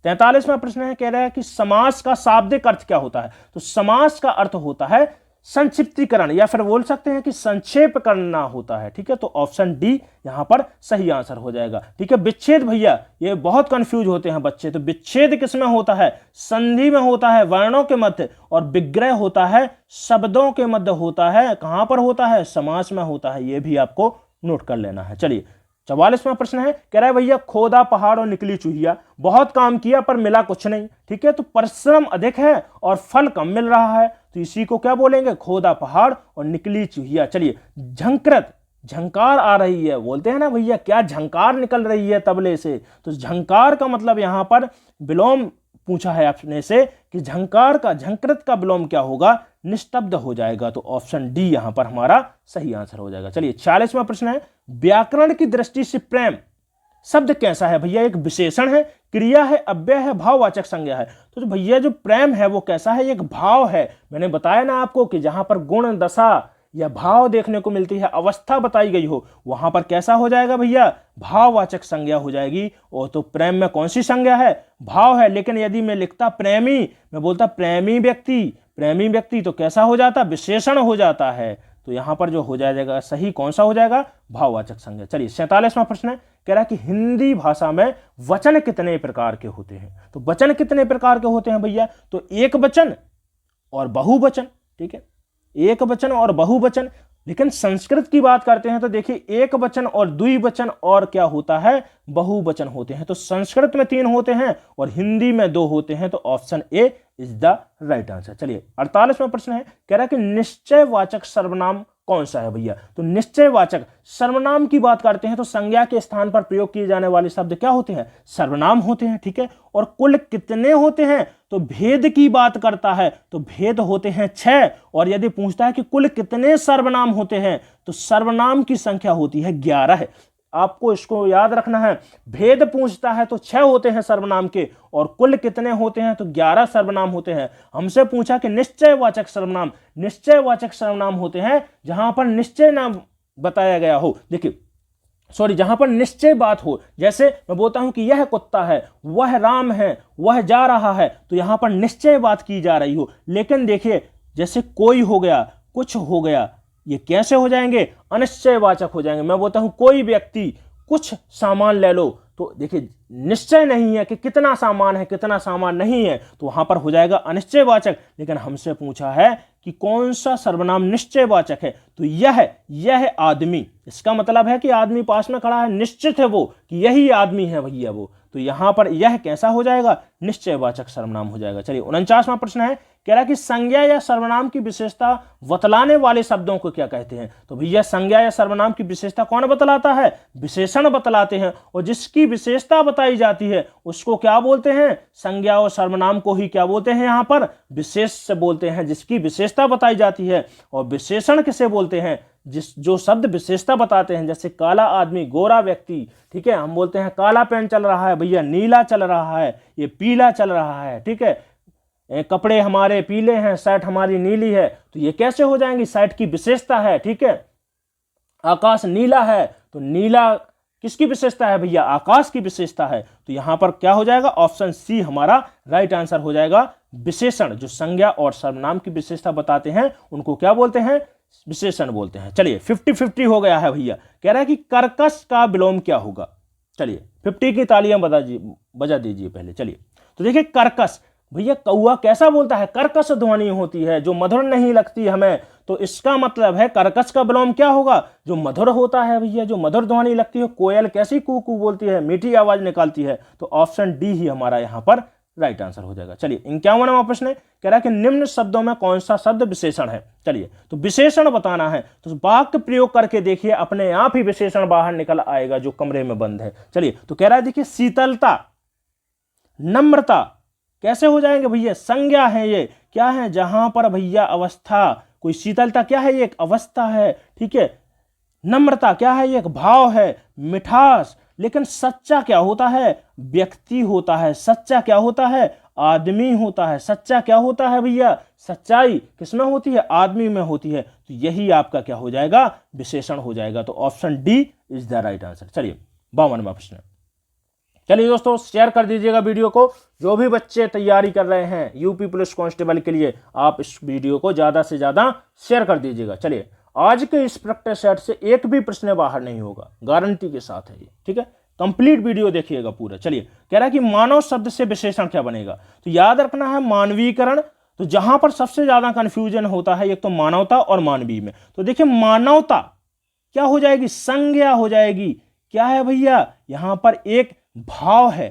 43वां प्रश्न है, कह रहा है कि समास का शाब्दिक अर्थ क्या होता है? तो समास का अर्थ होता है संक्षिप्तीकरण, या फिर बोल सकते हैं कि संक्षेप करना होता है, ठीक है। तो ऑप्शन डी यहां पर सही आंसर हो जाएगा, ठीक है। विच्छेद भैया ये बहुत कंफ्यूज होते हैं बच्चे, तो विच्छेद किसमें होता है? संधि में होता है, वर्णों के मध्य, और विग्रह होता है शब्दों के मध्य होता है। कहां पर होता है? समास में होता है। यह भी आपको नोट कर लेना है। चलिए 44वां प्रश्न है, कह रहा है भैया खोदा पहाड़ और निकली चूहिया, बहुत काम किया पर मिला कुछ नहीं, ठीक है। तो परिश्रम अधिक है और फल कम मिल रहा है, तो इसी को क्या बोलेंगे? खोदा पहाड़ और निकली चूहिया। चलिए झंकृत, झंकार आ रही है, बोलते हैं ना भैया क्या झंकार निकल रही है तबले से, तो झंकार का मतलब यहां पर विलोम पूछा है आपने से कि झंकार का, झंकृत का विलोम क्या होगा? निस्तब्ध हो जाएगा। तो ऑप्शन डी यहां पर हमारा सही आंसर हो जाएगा। चलिए 46वां प्रश्न है, व्याकरण की दृष्टि से प्रेम शब्द कैसा है? भैया एक विशेषण है, क्रिया है, अव्यय है, भाववाचक संज्ञा है। तो जो भैया जो प्रेम है वो कैसा है? एक भाव है। मैंने बताया ना आपको कि जहां पर गुण, दशा या भाव देखने को मिलती है, अवस्था बताई गई हो, वहां पर कैसा हो जाएगा भैया? भाववाचक संज्ञा हो जाएगी। और तो प्रेम में कौन सी संज्ञा है? भाव है। लेकिन यदि मैं लिखता प्रेमी, मैं बोलता प्रेमी व्यक्ति, प्रेमी व्यक्ति, तो कैसा हो जाता? विशेषण हो जाता है। तो यहां पर जो हो जाएगा सही कौन सा हो जाएगा? भाववाचक संज्ञा। चलिए 47वां प्रश्न है, कह रहा है कि हिंदी भाषा में वचन कितने प्रकार के होते हैं? तो वचन कितने प्रकार के होते हैं भैया? तो एक वचन और बहुवचन, ठीक है, एक वचन और बहुवचन। लेकिन संस्कृत की बात करते हैं तो देखिए एक वचन और द्विवचन और क्या होता है? बहुवचन होते हैं। तो संस्कृत में 3 होते हैं और हिंदी में 2 होते हैं। तो option A is the right answer. चलिए 48वां प्रश्न है, कह रहा है कि निश्चयवाचक सर्वनाम कौन सा है भैया? तो निश्चयवाचक सर्वनाम की बात करते हैं तो संज्ञा के स्थान पर प्रयोग किए जाने वाले शब्द क्या होते हैं? सर्वनाम होते हैं, ठीक है। और कुल कितने होते हैं? तो भेद की बात करता है तो भेद होते हैं 6। और यदि पूछता है कि कुल कितने सर्वनाम होते हैं तो सर्वनाम की संख्या होती है 11। आपको इसको याद रखना है, भेद पूछता है तो 6 होते हैं सर्वनाम के, और कुल कितने होते हैं? तो 11 सर्वनाम होते हैं। हमसे पूछा कि निश्चयवाचक सर्वनाम, निश्चयवाचक सर्वनाम होते हैं जहां पर निश्चय नाम बताया गया हो, देखिए सॉरी, जहां पर निश्चय बात हो। जैसे मैं बोलता हूं कि यह कुत्ता है, वह राम है, वह जा रहा है, तो यहां पर निश्चय बात की जा रही हो। लेकिन देखिए जैसे कोई हो गया, कुछ हो गया, ये कैसे हो जाएंगे? अनिश्चयवाचक हो जाएंगे। मैं बोलता हूं कोई व्यक्ति कुछ सामान ले लो, तो देखिए निश्चय नहीं है कि कितना सामान है, कितना सामान नहीं है, तो वहां पर हो जाएगा अनिश्चयवाचक। लेकिन हमसे पूछा है कि कौन सा सर्वनाम निश्चयवाचक है, तो यह आदमी, इसका मतलब है कि आदमी पास में खड़ा है, निश्चित है वो कि यही आदमी है भैया वो। तो यहां पर यह कैसा हो जाएगा? निश्चयवाचक सर्वनाम हो जाएगा। चलिए 49वां प्रश्न है, कह रहा है कि संज्ञा या सर्वनाम की विशेषता बतलाने वाले शब्दों को क्या कहते हैं? तो भैया संज्ञा या सर्वनाम की विशेषता कौन बतलाता है? विशेषण बतलाते हैं। और जिसकी विशेषता बताई जाती है उसको क्या बोलते हैं? संज्ञा और सर्वनाम को ही क्या बोलते हैं? यहां पर विशेष से बोलते हैं, जिसकी विशेषता बताई जाती है। और विशेषण किसे बोलते हैं? जो शब्द विशेषता बताते हैं, जैसे काला आदमी, गोरा व्यक्ति, ठीक है, हम बोलते हैं काला पेन चल रहा है भैया, नीला चल रहा है, ये पीला चल रहा है, ठीक है, कपड़े हमारे पीले हैं, शर्ट हमारी नीली है, तो ये कैसे हो जाएंगी? शर्ट की विशेषता है, ठीक है। आकाश नीला है, तो नीला किसकी विशेषता है भैया? आकाश की विशेषता है। तो यहां पर क्या हो जाएगा? ऑप्शन सी हमारा राइट आंसर हो जाएगा। विशेषण जो संज्ञा और सर्वनाम की विशेषता बताते हैं उनको क्या बोलते हैं? विशेषण बोलते हैं। चलिए 50-50 हो गया है भैया। कह रहा है कि कर्कश का विलोम क्या होगा? चलिए 50 की तालियां बजा दीजिए पहले। चलिए तो देखिए कर्कश, भैया कौआ कैसा बोलता है? कर्कश ध्वनि होती है जो मधुर नहीं लगती हमें, तो इसका मतलब है कर्कश का विलोम क्या होगा? जो मधुर होता है भैया, जो मधुर ध्वनि लगती है। कोयल कैसी कू कू बोलती है, मीठी आवाज निकालती है। तो ऑप्शन डी ही हमारा यहां पर राइट आंसर हो जाएगा। चलिए 51वां प्रश्न है, कह रहा है कि निम्न शब्दों में कौन सा शब्द विशेषण है। चलिए तो विशेषण बताना है तो वाक्य प्रयोग करके देखिए, अपने आप ही विशेषण बाहर निकल आएगा जो कमरे में बंद है। चलिए तो कह रहा है देखिए शीतलता, नम्रता कैसे हो जाएंगे भैया, संज्ञा है ये, क्या है जहां पर भैया अवस्था, कोई शीतलता क्या है, ये एक अवस्था है, ठीक है। नम्रता क्या है, ये एक भाव है, मिठास। लेकिन सच्चा क्या होता है, व्यक्ति होता है। सच्चा क्या होता है, आदमी होता है। सच्चा क्या होता है भैया, सच्चाई किसमें होती है, आदमी में होती है। तो यही आपका क्या हो जाएगा, विशेषण हो जाएगा। तो option D is the right answer. चलिए 52वां प्रश्न। चलिए दोस्तों शेयर कर दीजिएगा वीडियो को, जो भी बच्चे तैयारी कर रहे हैं यूपी पुलिस कांस्टेबल के लिए, आप इस वीडियो को ज्यादा से ज्यादा शेयर कर दीजिएगा। चलिए आज के इस प्रैक्टिस सेट से एक भी प्रश्न बाहर नहीं होगा, गारंटी के साथ है ये, ठीक है। कंप्लीट वीडियो देखिएगा पूरा। चलिए कह रहा है कि मानव शब्द से विशेषण क्या बनेगा, तो याद रखना है मानवीकरण। तो जहां पर सबसे ज्यादा कंफ्यूजन होता है एक तो मानवता और मानवीय में। तो देखिए मानवता क्या हो जाएगी, संज्ञा हो जाएगी। क्या है भैया, यहां पर एक भाव है,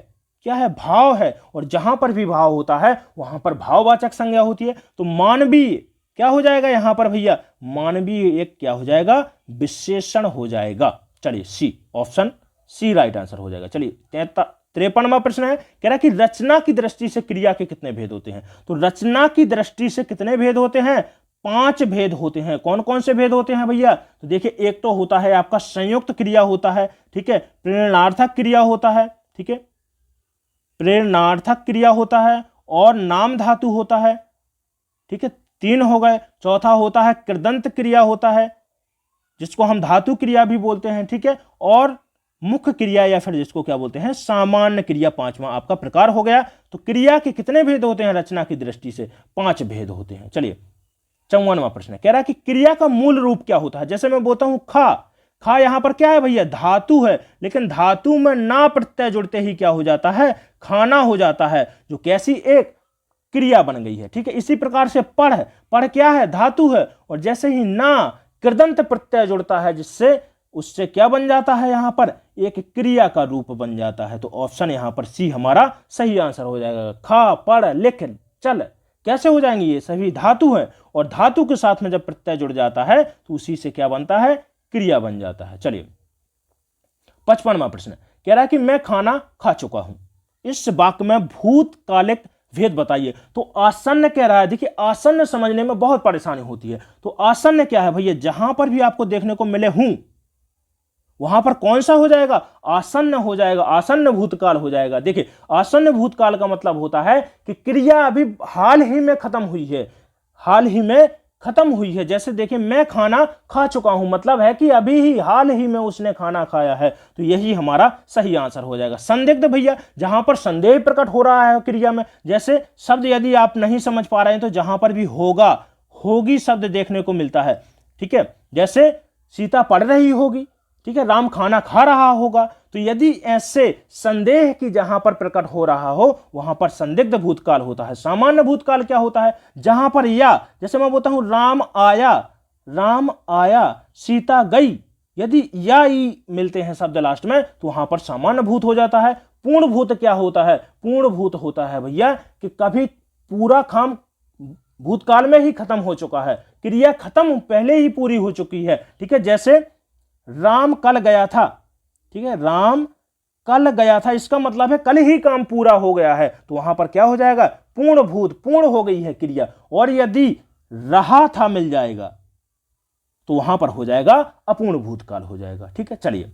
क्या है, भाव है। और जहां पर भी भाव होता है वहां पर भाववाचक संज्ञा होती है। तो मानवीय क्या हो जाएगा यहां पर भैया, मानवीय एक क्या हो जाएगा, विशेषण हो जाएगा। चलिए सी, ऑप्शन सी राइट आंसर हो जाएगा। चलिए 53वां प्रश्न है, कह रहा है कि रचना की दृष्टि से क्रिया के कितने भेद होते हैं। तो रचना की दृष्टि से कितने भेद होते हैं, 5 भेद होते हैं। कौन कौन से भेद होते हैं भैया, तो देखिए एक तो होता है आपका संयुक्त क्रिया होता है, ठीक है, प्रेरणार्थक क्रिया होता है, ठीक है, प्रेरणार्थक क्रिया होता है, और नाम धातु होता है, ठीक है, 3 हो गए। चौथा होता है कृदंत क्रिया होता है, जिसको हम धातु क्रिया भी बोलते हैं, ठीक है, और मुख्य क्रिया या फिर जिसको क्या बोलते हैं सामान्य क्रिया, 5वां आपका प्रकार हो गया। तो क्रिया के कितने भेद होते हैं रचना की दृष्टि से, 5 भेद होते हैं। चलिए 54वां प्रश्न कह रहा है कि क्रिया का मूल रूप क्या होता है। जैसे मैं बोलता हूं खा, खा यहां पर क्या है भैया, धातु है, लेकिन धातु में ना प्रत्यय जुड़ते ही क्या हो जाता है, खाना हो जाता है, जो कैसी एक क्रिया बन गई है, ठीक है। इसी प्रकार से पढ़, पढ़ क्या है, धातु है, और जैसे ही ना कृदंत प्रत्यय जुड़ता है जिससे, उससे क्या बन जाता है, यहां पर एक क्रिया का रूप बन जाता है। तो ऑप्शन यहां पर सी हमारा सही आंसर हो जाएगा। खा, पढ़, लिख, चल कैसे हो जाएंगे, ये सभी धातु है, और धातु के साथ में जब प्रत्यय जुड़ जाता है तो उसी से क्या बनता है, क्रिया बन जाता है। चलिए 55वां प्रश्न कह रहा है कि मैं खाना खा चुका हूं, इस वाक्य में भूतकालिक भेद बताइए। तो आसन्न कह रहा है, देखिए आसन्न समझने में बहुत परेशानी होती है। तो आसन्न क्या है भैया, जहां पर भी आपको देखने को मिले हूं वहां पर कौन सा हो जाएगा, आसन्न हो जाएगा, आसन्न भूतकाल हो जाएगा। देखिए आसन्न भूतकाल का मतलब होता है कि क्रिया अभी हाल ही में खत्म हुई है, हाल ही में खत्म हुई है। जैसे देखिए मैं खाना खा चुका हूं, मतलब है कि अभी ही हाल ही में उसने खाना खाया है। तो यही हमारा सही आंसर हो जाएगा। संदिग्ध भैया, जहां पर संदेह प्रकट हो रहा है क्रिया में, जैसे शब्द यदि आप नहीं समझ पा रहे हैं तो जहां पर भी होगा, होगी शब्द देखने को मिलता है, ठीक है। जैसे सीता पढ़ रही होगी, ठीक है, राम खाना खा रहा होगा। तो यदि ऐसे संदेह की जहां पर प्रकट हो रहा हो वहां पर संदिग्ध भूतकाल होता है। सामान्य भूतकाल क्या होता है, जहां पर या, जैसे मैं बोलता हूं राम आया, राम आया, सीता गई, यदि या ई मिलते हैं शब्द लास्ट में तो वहां पर सामान्य भूत हो जाता है। पूर्ण भूत क्या होता है, पूर्ण भूत होता है भैया कि कभी पूरा काम भूतकाल में ही खत्म हो चुका है, क्रिया खत्म पहले ही पूरी हो चुकी है, ठीक है। जैसे राम कल गया था, ठीक है, राम कल गया था, इसका मतलब है कल ही काम पूरा हो गया है। तो वहां पर क्या हो जाएगा, पूर्ण भूत, पूर्ण हो गई है क्रिया। और यदि रहा था मिल जाएगा तो वहां पर हो जाएगा अपूर्ण भूतकाल हो जाएगा, ठीक है। चलिए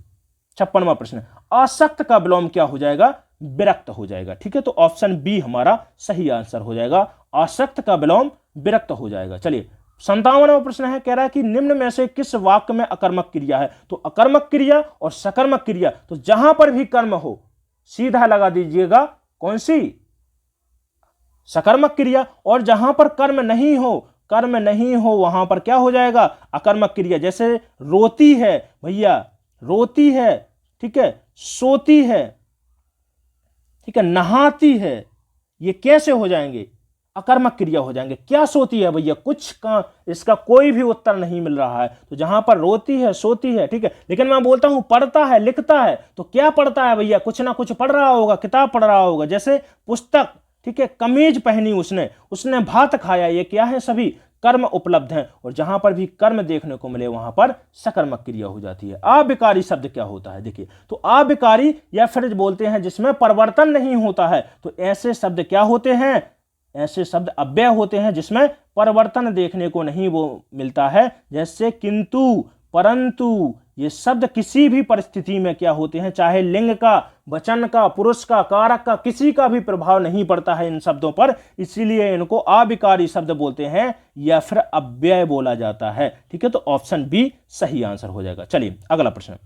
56वां प्रश्न, आसक्त का विलोम क्या हो जाएगा, विरक्त हो जाएगा, ठीक है। तो ऑप्शन बी हमारा सही आंसर हो जाएगा, आसक्त का विलोम विरक्त हो जाएगा। चलिए 57वां प्रश्न है, कह रहा है कि निम्न में से किस वाक्य में अकर्मक क्रिया है। तो अकर्मक क्रिया और सकर्मक क्रिया, तो जहां पर भी कर्म हो सीधा लगा दीजिएगा कौन सी, सकर्मक क्रिया। और जहां पर कर्म नहीं हो, कर्म नहीं हो वहां पर क्या हो जाएगा, अकर्मक क्रिया। जैसे रोती है भैया, रोती है, ठीक है, सोती है, ठीक है, नहाती है, ये कैसे हो जाएंगे, अकर्मक क्रिया हो जाएंगे। क्या सोती है भैया, कुछ का इसका कोई भी उत्तर नहीं मिल रहा है। तो जहां पर रोती है, सोती है, ठीक है। लेकिन मैं बोलता हूं पढ़ता है, लिखता है, तो क्या पढ़ता है भैया, कुछ ना कुछ पढ़ रहा होगा, किताब पढ़ रहा होगा। जैसे पुस्तक, ठीक है, कमीज पहनी उसने भात खाया, ये क्या है, सभी कर्म उपलब्ध हैं। और जहां पर भी कर्म देखने को मिले वहां पर सकर्मक क्रिया हो जाती है। अविकारी शब्द क्या होता है, देखिए, तो अविकारी या फिर बोलते हैं जिसमें परिवर्तन नहीं होता है, तो ऐसे शब्द क्या होते हैं, ऐसे शब्द अव्यय होते हैं जिसमें परिवर्तन देखने को नहीं वो मिलता है। जैसे किंतु, परंतु, ये शब्द किसी भी परिस्थिति में क्या होते हैं, चाहे लिंग का, वचन का, पुरुष का, कारक का, किसी का भी प्रभाव नहीं पड़ता है इन शब्दों पर, इसीलिए इनको अविकारी शब्द बोलते हैं या फिर अव्यय बोला जाता है। ठीक है, तो ऑप्शन बी सही आंसर हो जाएगा। चलिए अगला प्रश्न,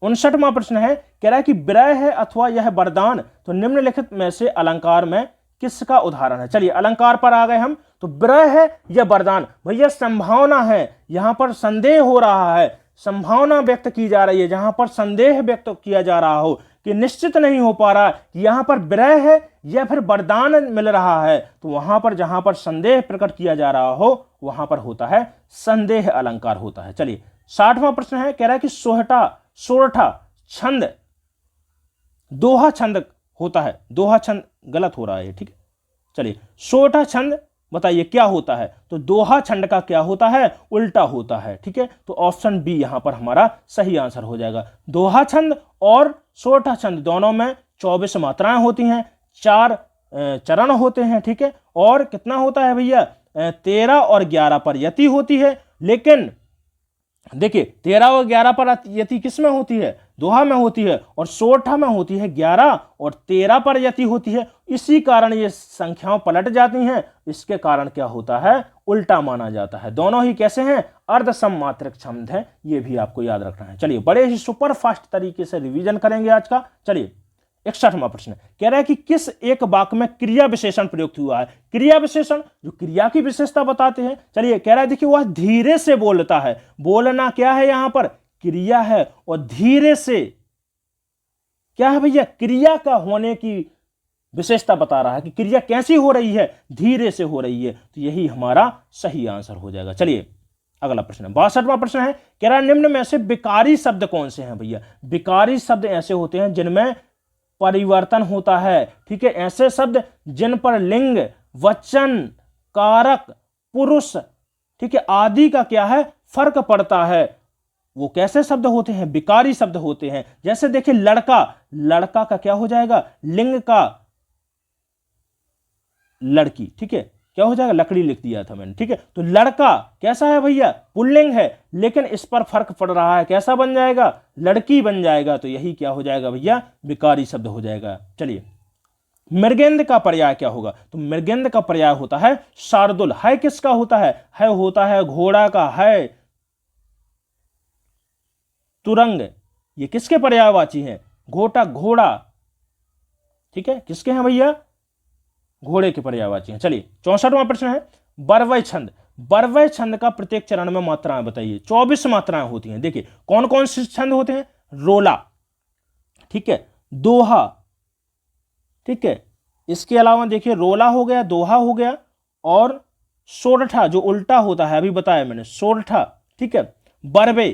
59वां प्रश्न है, कह रहा है कि विरह है अथवा यह वरदान, तो निम्नलिखित में से अलंकार में किसका उदाहरण है। चलिए अलंकार पर आ गए हम, तो विरह है या वरदान, भैया संभावना है, यहां पर संदेह हो रहा है, संभावना व्यक्त की जा रही है, जहां पर संदेह व्यक्त किया जा रहा हो कि निश्चित नहीं हो पा रहा कि यहां पर विरह है या फिर वरदान मिल रहा है, तो वहां पर जहां पर संदेह प्रकट किया जा रहा हो वहां पर होता है संदेह अलंकार होता है। चलिए 60वां प्रश्न है, कह रहा है कि सोरठा छंद दोहा छंद होता है, दोहा छंद गलत हो रहा है, ठीक है। चलिए सोरठा छंद बताइए क्या होता है, तो दोहा छंद का क्या होता है, उल्टा होता है। ठीक है, तो ऑप्शन बी यहां पर हमारा सही आंसर हो जाएगा। दोहा छंद और सोरठा छंद दोनों में 24 मात्राएं होती हैं, 4 चरण होते हैं। ठीक है, और कितना होता है भैया, 13 और 11 पर यति होती है। लेकिन देखिए 13 और 11 पर यति किस में होती है, दोहा में होती है, और सोरठा में होती है 11 और 13 पर यति होती है। इसी कारण ये संख्याओं पलट जाती हैं, इसके कारण क्या होता है, उल्टा माना जाता है। दोनों ही कैसे हैं, अर्ध सममात्रक छंद है, ये भी आपको याद रखना है। चलिए बड़े ही सुपर फास्ट तरीके से रिवीजन करेंगे आज का। चलिए 61वां प्रश्न कह रहा है कि किस एक वाक्य में क्रिया विशेषण प्रयुक्त हुआ है। क्रिया विशेषण जो क्रिया की विशेषता बताते हैं। चलिए कह रहा है देखिए वह धीरे से बोलता है, बोलना क्या है, यहां पर क्रिया है, और धीरे से क्या है भैया, क्रिया का होने की विशेषता बता रहा है कि क्रिया कैसी हो रही है, धीरे से हो रही है, तो यही हमारा सही आंसर हो जाएगा। चलिए अगला प्रश्न 62वां प्रश्न है, कह रहा है निम्न में से विकारी शब्द कौन से हैं भैया। विकारी शब्द ऐसे होते हैं जिनमें परिवर्तन होता है। ठीक है, ऐसे शब्द जिन पर लिंग, वचन, कारक, पुरुष, ठीक है, आदि का क्या है, फर्क पड़ता है, वो कैसे शब्द होते हैं, विकारी शब्द होते हैं। जैसे देखिए लड़का का क्या हो जाएगा, लिंग का लड़की, ठीक है, क्या हो जाएगा, लकड़ी लिख दिया था मैंने। ठीक है, तो लड़का कैसा है भैया, पुल्लिंग है, लेकिन इस पर फर्क पड़ रहा है, कैसा बन जाएगा, लड़की बन जाएगा, तो यही क्या हो जाएगा भैया, विकारी शब्द हो जाएगा। चलिए मृगेंद्र का पर्याय क्या होगा, तो मृगेंद्र का पर्याय होता है शार्दुल। है किसका होता है होता है घोड़ा का, है तुरंग, ये किसके पर्यायवाची हैं, घोड़ा, ठीक है, किसके हैं भैया, घोड़े के पर्यायवाची हैं। चलिए 64वां प्रश्न है, बरवय छंद। बरवय छंद का प्रत्येक चरण में मात्राएं बताइए। 24 मात्राएं होती हैं। देखिए कौन कौन से छंद होते हैं, रोला, ठीक है, दोहा, ठीक है, इसके अलावा देखिए रोला हो गया, दोहा हो गया, और सोरठा जो उल्टा होता है, अभी बताया मैंने, सोरठा, ठीक है, बरवे।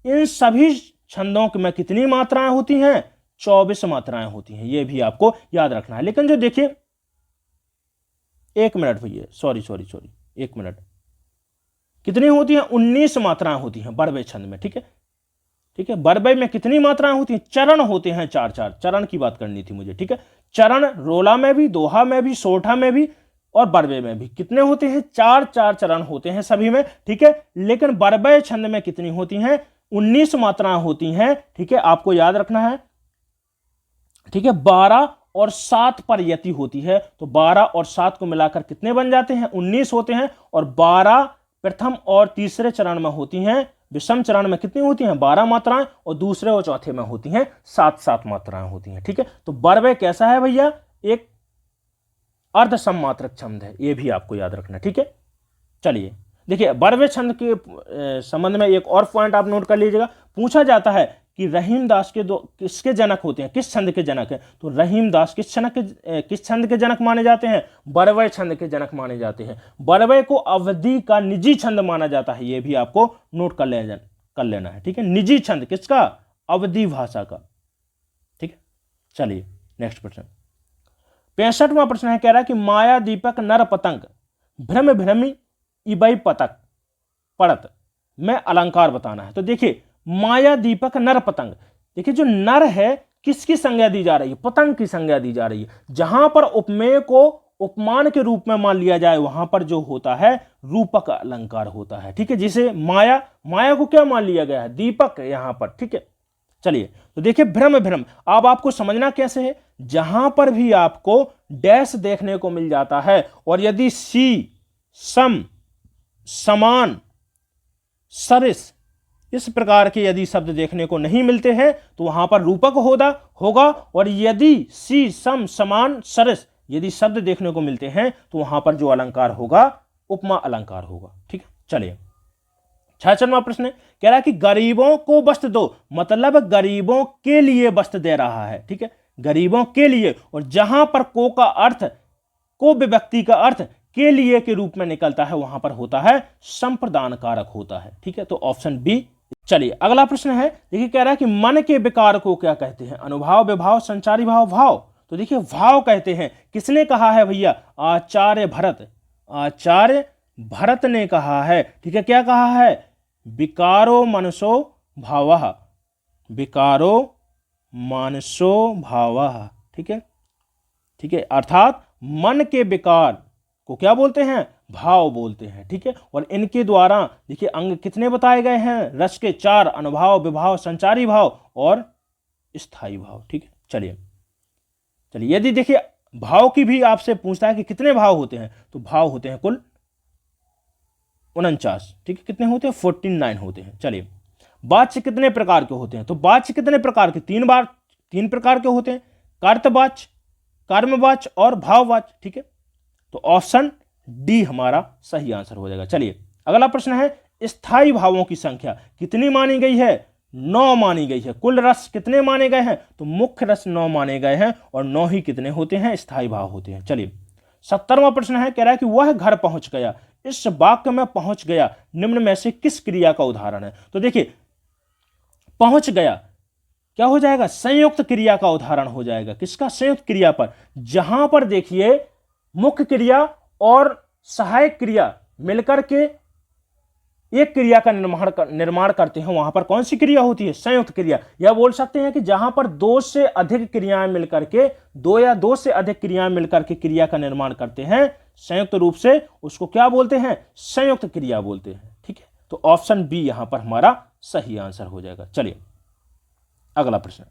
इन सभी छंदों में कितनी मात्राएं होती हैं, 24 मात्राएं होती हैं, यह भी आपको याद रखना है। लेकिन जो देखिए, एक मिनट भैया, सॉरी, एक मिनट, कितनी होती हैं, 19 मात्राएं होती हैं बरवे छंद में। ठीक है, ठीक है, बरवे में कितनी मात्राएं होती हैं, चरण होते हैं 4 चरण की बात करनी थी मुझे। ठीक है, चरण रोला में भी, दोहा में भी, सोरठा में भी और बरवे में भी कितने होते हैं, 4 चरण होते हैं सभी में। ठीक है, लेकिन बरवे छंद में कितनी होती हैं, 19 मात्राएं होती हैं। ठीक है, आपको याद रखना है। ठीक है, 12 और 7 पर यति होती है, तो 12 और 7 को मिलाकर कितने बन जाते हैं, 19 होते हैं। और 12 प्रथम और तीसरे चरण में होती हैं, विषम चरण में कितनी होती हैं, 12 मात्राएं, और दूसरे और चौथे में होती हैं 7 मात्राएं होती हैं। ठीक है, तो बरवे कैसा है भैया, एक अर्ध सममात्रक छंद है, यह भी आपको याद रखना है। ठीक है, चलिए देखिए बरवे छंद के संबंध में एक और पॉइंट आप नोट कर लीजिएगा। पूछा जाता है कि रहीम दास के दो किसके जनक होते हैं, किस छंद के जनक है, तो रहीम दास किस छंद के जनक माने जाते हैं, बरवे छंद के जनक माने जाते हैं। बरवे को अवधि का निजी छंद माना जाता है, यह भी आपको नोट कर लेना है। ठीक है, निजी छंद किसका, अवधि भाषा का। ठीक है, चलिए नेक्स्ट प्रश्न 65वां प्रश्न है, कह रहा है कि माया दीपक नर पतंग भ्रम भ्रमी इबई पतक पड़त में अलंकार बताना है। तो देखिए माया दीपक नर पतंग, देखिए जो नर है किसकी संज्ञा दी जा रही है, पतंग की संज्ञा दी जा रही है। जहां पर उपमेय को उपमान के रूप में मान लिया जाए वहां पर जो होता है रूपक अलंकार होता है, ठीक है। जिसे माया, माया को क्या मान लिया गया है, दीपक यहां पर, ठीक है। चलिए तो देखिए भ्रम भ्रम, अब आपको समझना कैसे है, जहां पर भी आपको डैश देखने को मिल जाता है और यदि सी, सम, समान, सरिस इस प्रकार के यदि शब्द देखने को नहीं मिलते हैं तो वहां पर रूपक होगा। और यदि सी, सम, समान, सरिस यदि शब्द देखने को मिलते हैं तो वहां पर जो अलंकार होगा उपमा अलंकार होगा, ठीक है। चलिए 66वां प्रश्न कह रहा है कि गरीबों को वस्त्र दो, मतलब गरीबों के लिए वस्त्र दे रहा है, ठीक है, गरीबों के लिए। और जहां पर को का अर्थ, को विभक्ति का अर्थ के लिए के रूप में निकलता है वहां पर होता है संप्रदान कारक होता है, ठीक है। तो ऑप्शन बी। चलिए अगला प्रश्न है, देखिए कह रहा है कि मन के विकार को क्या कहते हैं, अनुभाव, विभाव, संचारी भाव, भाव। तो देखिए भाव कहते हैं, किसने कहा है भैया, आचार्य भरत, आचार्य भरत ने कहा है, ठीक है। क्या कहा है, विकारो मनसो भावः, विकारो मानसो भावः, ठीक है, ठीक है। अर्थात मन के विकार को क्या बोलते हैं, भाव बोलते हैं, ठीक है। और इनके द्वारा देखिए अंग कितने बताए गए हैं, रस के 4, अनुभाव, विभाव, संचारी भाव और स्थायी भाव, ठीक है। चलिए यदि देखिए भाव की भी आपसे पूछता है कि कितने भाव होते हैं, तो भाव होते हैं कुल 49, ठीक है। कितने होते हैं, 49 होते हैं। चलिए वाच्य कितने प्रकार के होते हैं, तो वाच्य कितने प्रकार के, 3 प्रकार के होते हैं, कर्तवाच्य, कर्मवाच्य और भाववाच्य, ठीक है। तो ऑप्शन डी हमारा सही आंसर हो जाएगा। चलिए अगला प्रश्न है, स्थायी भावों की संख्या कितनी मानी गई है, 9 मानी गई है। कुल रस कितने माने गए हैं, तो मुख्य रस 9 माने गए हैं और 9 ही कितने होते हैं, स्थायी भाव होते हैं। चलिए 70वां प्रश्न है, कह रहा है कि वह घर पहुंच गया, इस वाक्य में पहुंच गया निम्न में से किस क्रिया का उदाहरण है। तो देखिए पहुंच गया क्या हो जाएगा, संयुक्त क्रिया का उदाहरण हो जाएगा। किसका, संयुक्त क्रिया पर, जहां पर देखिए मुख्य क्रिया और सहायक क्रिया मिलकर के एक क्रिया का निर्माण करते हैं, वहां पर कौन सी क्रिया होती है, संयुक्त क्रिया। या बोल सकते हैं कि जहां पर 2 से अधिक क्रियाएं मिलकर के, 2 या 2 से अधिक क्रियाएं मिलकर के क्रिया का निर्माण करते हैं संयुक्त रूप से, उसको क्या बोलते हैं, संयुक्त क्रिया बोलते हैं, ठीक है। तो ऑप्शन बी यहां पर हमारा सही आंसर हो जाएगा। चलिए अगला प्रश्न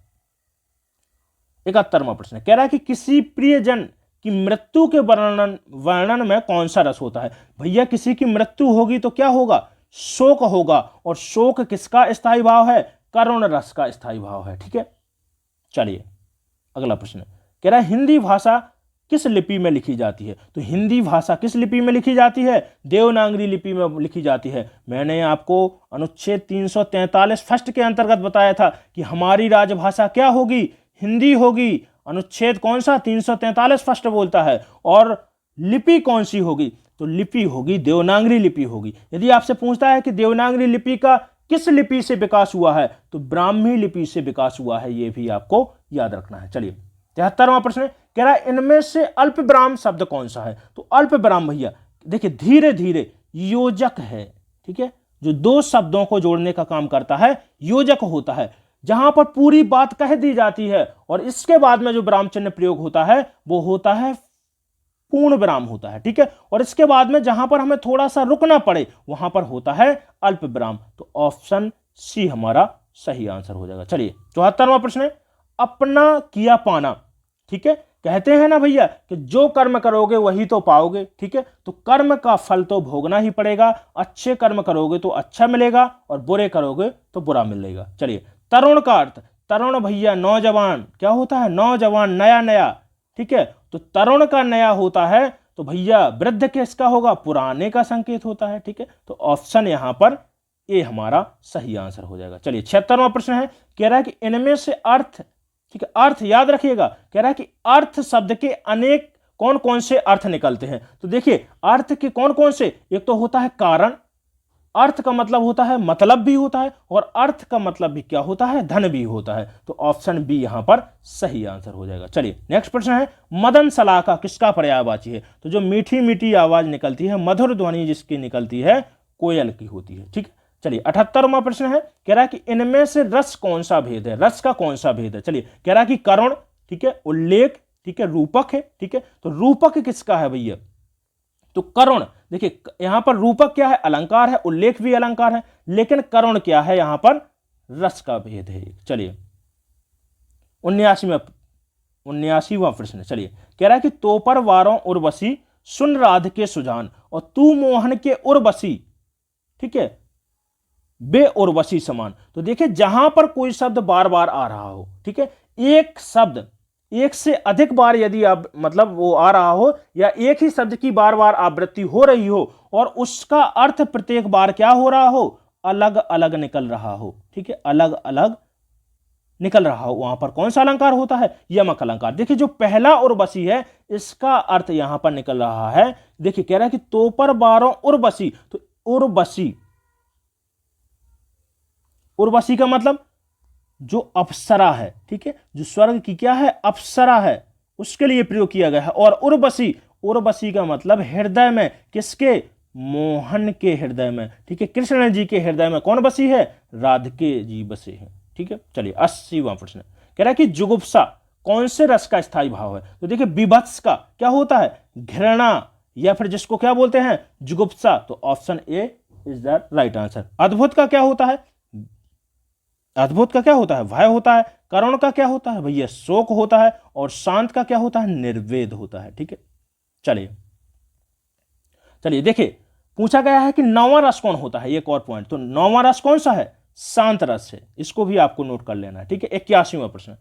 71वां प्रश्न कह रहा है कि किसी प्रियजन की मृत्यु के वर्णन में कौन सा रस होता है। भैया किसी की मृत्यु होगी तो क्या होगा, शोक होगा। और शोक किसका स्थायी भाव है, करुण रस का स्थायी भाव है, ठीक है। चलिए अगला प्रश्न कह रहा है हिंदी भाषा किस लिपि में लिखी जाती है। तो हिंदी भाषा किस लिपि में लिखी जाती है, देवनागरी लिपि में लिखी जाती है। मैंने आपको अनुच्छेद 343 फर्स्ट के अंतर्गत बताया था कि हमारी राजभाषा क्या होगी, हिंदी होगी। अनुच्छेद कौन सा, 343 फर्स्ट बोलता है। और लिपि कौन सी होगी, तो लिपि होगी देवनागरी लिपि होगी। यदि आपसे पूछता है कि देवनागरी लिपि का किस लिपि से विकास हुआ है, तो ब्राह्मी लिपि से विकास हुआ है, यह भी आपको याद रखना है। चलिए 73वां प्रश्न कह रहा है इनमें से अल्प विराम शब्द कौन सा है। तो अल्प विराम भैया देखिए धीरे धीरे योजक है, ठीक है, जो 2 शब्दों को जोड़ने का काम करता है योजक होता है। जहां पर पूरी बात कह दी जाती है और इसके बाद में जो विराम चिन्ह प्रयोग होता है वो होता है पूर्ण विराम होता है, ठीक है। और इसके बाद में जहां पर हमें थोड़ा सा रुकना पड़े वहां पर होता है अल्प विराम। तो ऑप्शन सी हमारा सही आंसर हो जाएगा। चलिए 74वां प्रश्न है अपना किया पाना, ठीक है। कहते हैं ना भैया कि जो कर्म करोगे वही तो पाओगे, ठीक है। तो कर्म का फल तो भोगना ही पड़ेगा। अच्छे कर्म करोगे तो अच्छा मिलेगा और बुरे करोगे तो बुरा मिलेगा। चलिए तरुण का अर्थ, तरुण भैया नौजवान, क्या होता है, नौजवान, नया नया, ठीक है। तो तरुण का नया होता है तो भैया वृद्ध किसका होगा, पुराने का संकेत होता है, ठीक है। तो ऑप्शन यहां पर ए हमारा सही आंसर हो जाएगा। चलिए 76वां प्रश्न है कह रहा है कि इनमें से अर्थ, ठीक है, अर्थ याद रखिएगा, कह रहा है कि अर्थ शब्द के अनेक कौन कौन से अर्थ निकलते हैं। तो देखिए अर्थ के कौन कौन से, एक तो होता है कारण, अर्थ का मतलब होता है मतलब भी होता है, और अर्थ का मतलब भी क्या होता है, धन भी होता है। तो ऑप्शन बी यहां पर सही आंसर हो जाएगा। चलिए नेक्स्ट प्रश्न है, मदन सलाका किसका पर्यायवाची है? तो जो मीठी मीठी आवाज निकलती है, मधुर ध्वनि जिसकी निकलती है, कोयल की होती है। ठीक है, चलिए 78वां प्रश्न है, कह रहा है कि इनमें से रस कौन सा भेद है? रस का कौन सा भेद है? चलिए कह रहा है कि करुण, ठीक है, उल्लेख, ठीक है, रूपक है। ठीक है, तो रूपक किसका है भैया? तो करुण, देखिए यहां पर रूपक क्या है? अलंकार है, उल्लेख भी अलंकार है, लेकिन करुण क्या है? यहां पर रस का भेद है। चलिए 79वां प्रश्न, चलिए कह रहा है कि तोपर वारों उर्वशी सुन राध के सुजान, और तू मोहन के उर्वशी, ठीक है, बे उर्वशी समान। तो देखिए जहां पर कोई शब्द बार बार आ रहा हो, ठीक है, एक शब्द एक से अधिक बार यदि आप मतलब वो आ रहा हो, या एक ही शब्द की बार बार आवृत्ति हो रही हो, और उसका अर्थ प्रत्येक बार क्या हो रहा हो? अलग अलग निकल रहा हो। ठीक है, अलग अलग निकल रहा हो, वहां पर कौन सा अलंकार होता है? यमक अलंकार। देखिए जो पहला उर्वशी है, इसका अर्थ यहां पर निकल रहा है, देखिए कह रहा है कि तोपर बारों उर्वशी, तो उर्वशी, उर्वशी का मतलब जो अप्सरा है, ठीक है, जो स्वर्ग की क्या है? अप्सरा है, उसके लिए प्रयोग किया गया है। और उर्वशी, उर्वशी का मतलब हृदय में, किसके? मोहन के हृदय में। ठीक है, कृष्ण जी के हृदय में कौन बसी है? राधिके जी बसे हैं। ठीक है, चलिए 80वां प्रश्न कह रहा है कि जुगुप्सा कौन से रस का स्थायी भाव है? तो देखिए विभत्स का क्या होता है? घृणा, या फिर जिसको क्या बोलते हैं? जुगुप्सा। तो option A is the right answer. अद्भुत का क्या होता है? अद्भुत का क्या होता है? भय होता है। करुण का क्या होता है भैया? शोक होता है। और शांत का क्या होता है? निर्वेद होता है। ठीक है, चलिए चलिए देखिए पूछा गया है कि नौवां रस कौन होता है? एक और पॉइंट, तो नौवां रस कौन सा है? शांत रस है, इसको भी आपको नोट कर लेना है। ठीक है, 81वां प्रश्न,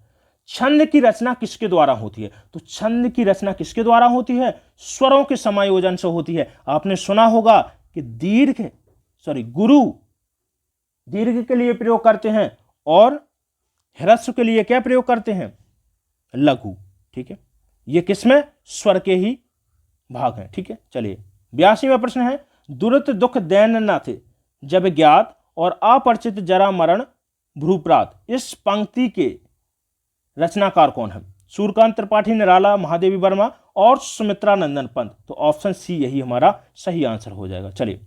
छंद की रचना किसके द्वारा होती है? तो छंद की रचना किसके द्वारा होती है? स्वरों के समायोजन से होती है। आपने सुना होगा कि गुरु दीर्घ के लिए प्रयोग करते हैं, और ह्रस्व के लिए क्या प्रयोग करते हैं? लघु। ठीक है, ये किसमें? स्वर के ही भाग हैं। ठीक है, चलिए 82वां प्रश्न है, दुरित दुख दैन न थे जब ज्ञात, और अपरिचित जरा मरण भ्रूप्रात, इस पंक्ति के रचनाकार कौन है? सूर्यकांत त्रिपाठी, निराला, महादेवी वर्मा और सुमित्रा नंदन पंत। तो ऑप्शन सी यही हमारा सही आंसर हो जाएगा। चलिए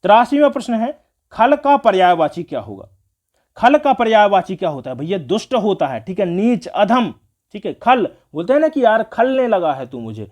83वां प्रश्न है, खल का पर्यायवाची क्या होगा? खल का पर्यायवाची क्या होता है भैया? दुष्ट होता है। ठीक है, नीच, अधम। ठीक है, खल बोलते हैं ना कि यार खलने लगा है तू मुझे।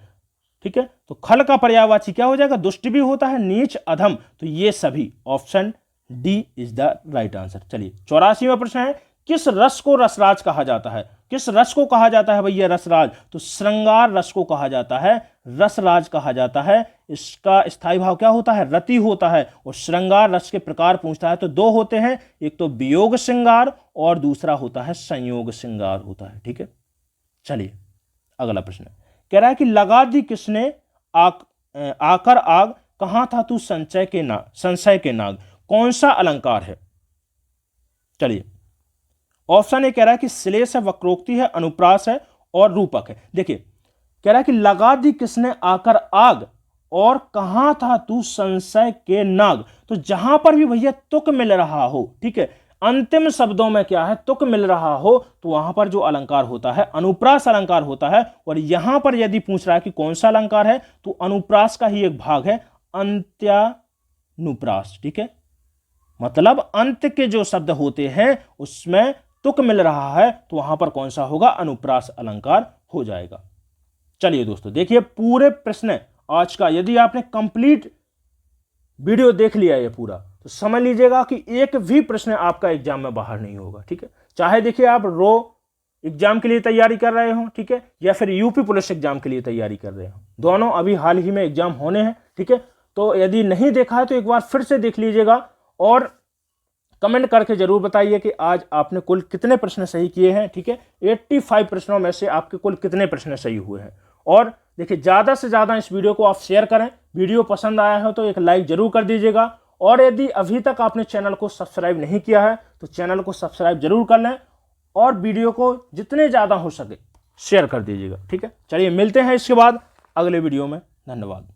ठीक है, तो खल का पर्यायवाची क्या हो जाएगा? दुष्ट भी होता है, नीच, अधम। तो ये सभी option D is the right answer. चलिए 84वां प्रश्न है, किस रस को रसराज कहा जाता है? किस रस को कहा जाता है भैया रसराज? तो श्रृंगार रस को कहा जाता है, रसराज कहा जाता है। इसका स्थायी भाव क्या होता है? रति होता है। और श्रृंगार रस के प्रकार पूछता है तो दो होते हैं, एक तो वियोग श्रृंगार और दूसरा होता है संयोग श्रृंगार होता है। ठीक है, चलिए अगला प्रश्न कह रहा है कि लगा दी किसने आकर आग, कहां था तू संशय के नाग, कौन सा अलंकार है? चलिए ऑप्शन ए कह रहा है कि श्लेष है, वक्रोक्ति है, अनुप्रास है और रूपक है। देखिए कह रहा है कि लगा दी किसने आकर आग, और कहां था तू संशय के नाग। तो जहां पर भी भैया तुक मिल रहा हो, ठीक है, अंतिम शब्दों में क्या है? तुक मिल रहा हो, तो वहां पर जो अलंकार होता है अनुप्रास अलंकार होता है। और यहां पर यदि पूछ रहा है कि कौन सा अलंकार है, तो अनुप्रास का ही एक भाग है अंत्यानुप्रास। ठीक है, मतलब अंत के जो शब्द होते हैं उसमें तुक मिल रहा है, तो वहां पर कौन सा होगा? अनुप्रास अलंकार हो जाएगा। चलिए दोस्तों देखिए पूरे प्रश्न आज का, यदि आपने कंप्लीट वीडियो देख लिया ये पूरा, तो समझ लीजिएगा कि एक भी प्रश्न आपका एग्जाम में बाहर नहीं होगा। ठीक है, चाहे देखिए आप रो एग्जाम के लिए तैयारी कर रहे हो, ठीक है, या फिर यूपी पुलिस एग्जाम के लिए तैयारी कर रहे हो, दोनों अभी हाल ही में एग्जाम होने हैं। ठीक है, तो यदि नहीं देखा है तो एक बार फिर से देख लीजिएगा, और कमेंट करके जरूर बताइए कि आज आपने कुल कितने प्रश्न सही किए हैं। ठीक है, 85 प्रश्नों में से आपके कुल कितने प्रश्न सही हुए हैं। और देखिए ज़्यादा से ज़्यादा इस वीडियो को आप शेयर करें, वीडियो पसंद आया हो तो एक लाइक जरूर कर दीजिएगा, और यदि अभी तक आपने चैनल को सब्सक्राइब नहीं किया है तो चैनल को सब्सक्राइब जरूर कर लें, और वीडियो को जितने ज़्यादा हो सके शेयर कर दीजिएगा। ठीक है, चलिए मिलते हैं इसके बाद अगले वीडियो में। धन्यवाद।